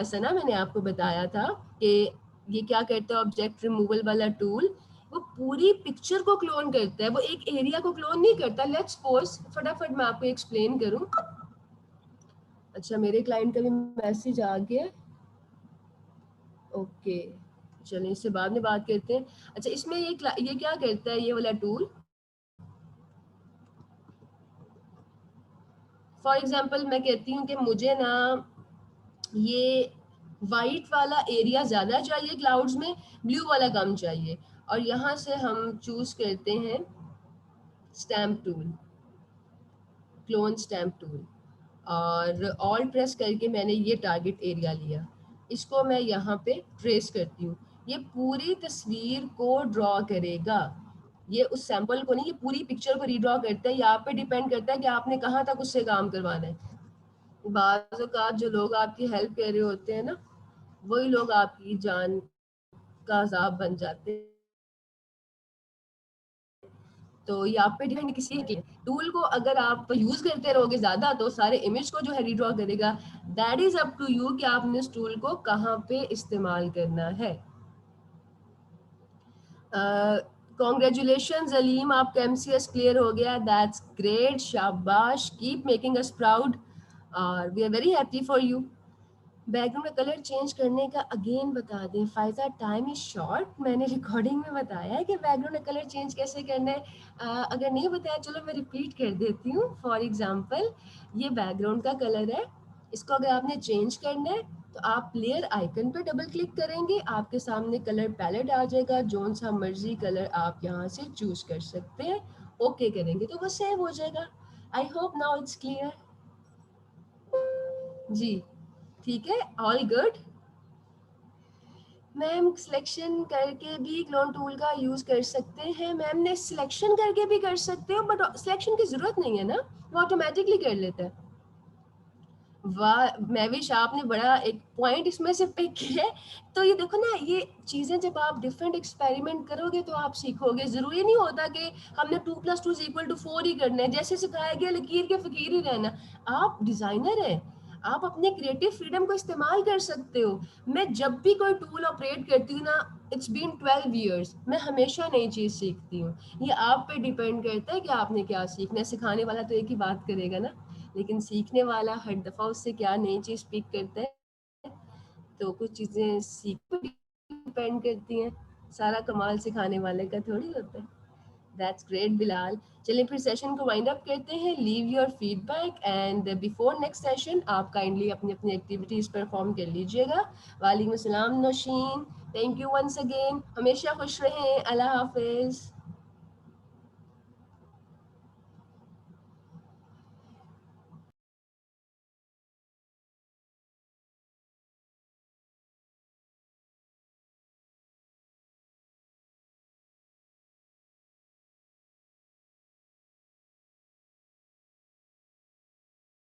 A: सना, मैंने आपको बताया था कि ये क्या करता है ऑब्जेक्ट रिमूवल वाला टूल, वो पूरी पिक्चर को क्लोन करता है, वो एक एरिया को क्लोन नहीं करता। लेट्स सपोज, फटाफट मैं आपको एक्सप्लेन करूं। अच्छा, मेरे क्लाइंट का भी मैसेज आ गया। ओके, चलिए इससे बाद में बात करते हैं। अच्छा, इसमें ये क्या करता है ये वाला टूल? फॉर एग्जांपल मैं कहती हूँ कि मुझे ना ये वाइट वाला एरिया ज़्यादा चाहिए क्लाउड्स में, ब्लू वाला कम चाहिए, और यहाँ से हम चूज करते हैं stamp tool, clone stamp tool, और ऑल प्रेस करके मैंने ये टारगेट एरिया लिया। इसको मैं यहाँ पे ट्रेस करती हूँ, ये पूरी तस्वीर को ड्रॉ करेगा। ये उस सैंपल को नहीं, ये पूरी पिक्चर को रीड्रॉ करता है। ये आप पे डिपेंड करता है कि आपने कहाँ तक उससे काम करवाना है। बाज़ औक़ात जो लोग आपकी हेल्प कर रहे होते हैं ना, वही लोग आपकी जान का अज़ाब बन जाते हैं। तो ये आप पे डिपेंड किसी के टूल को अगर आप यूज करते रहोगे ज्यादा तो सारे इमेज को जो है रीड्रॉ करेगा। That is up to you कि आपने इस टूल को कहाँ पे इस्तेमाल करना है। कॉन्ग्रेचुलेशन अलीम, आपका एमसीएस क्लियर हो गया, दैट्स ग्रेट, शाबाश, कीप मेकिंग अस प्राउड और we are very happy for you. Background का कलर चेंज करने का अगेन बता दें फायदा, टाइम इज शॉर्ट, मैंने रिकॉर्डिंग में बताया है कि बैकग्राउंड का कलर चेंज कैसे करना है। अगर नहीं बताया चलो मैं रिपीट कर देती हूँ। फॉर एग्जांपल ये बैकग्राउंड का कलर है, इसको अगर आपने चेंज करना है तो आप लेयर आइकन पे डबल क्लिक करेंगे, आपके सामने कलर पैलेट आ जाएगा, जोन सा मर्जी कलर आप यहाँ से चूज कर सकते हैं। ओके करेंगे तो वो सेव हो जाएगा। I hope now it's clear. जी ठीक है, ऑल गुड। मैम सिलेक्शन करके भी क्लोन टूल का यूज कर सकते हैं। मैम ने सिलेक्शन करके भी कर सकते हो, बट सिलेक्शन की जरूरत नहीं है ना, वो ऑटोमेटिकली कर लेता है। वाह मैविश, आपने बड़ा एक पॉइंट इसमें से पिक किया है। तो ये देखो ना, ये चीजें जब आप डिफरेंट एक्सपेरिमेंट करोगे तो आप सीखोगे। जरूरी नहीं होता कि हमने 2+2=4 ही करना है, जैसे सिखाया गया लकीर के फकीर ही रहना। आप डिजाइनर हैं, आप अपने क्रिएटिव फ्रीडम को इस्तेमाल कर सकते हो। मैं जब भी कोई टूल ऑपरेट करती हूँ ना, इट्स बीन 12 ईयर्स, मैं हमेशा नई चीज सीखती हूँ। ये आप पे डिपेंड करता है कि आपने क्या सीखना है। सिखाने वाला तो एक ही बात करेगा ना, लेकिन सीखने वाला हर दफा उससे क्या नई चीज पिक करता है। तो कुछ चीजें सीख पर डिपेंड करती हैं, सारा कमाल सिखाने वाले का थोड़ी होता है। That's great Bilal. चलिए फिर सेशन को वाइंड अप करते हैं। Leave your feedback and before next session आप काइंडली अपनी अपनी एक्टिविटीज परफॉर्म कर लीजिएगा। वालेकुम अस्सलाम Naushin, thank you once again. हमेशा खुश रहें, अल्लाह हाफिज।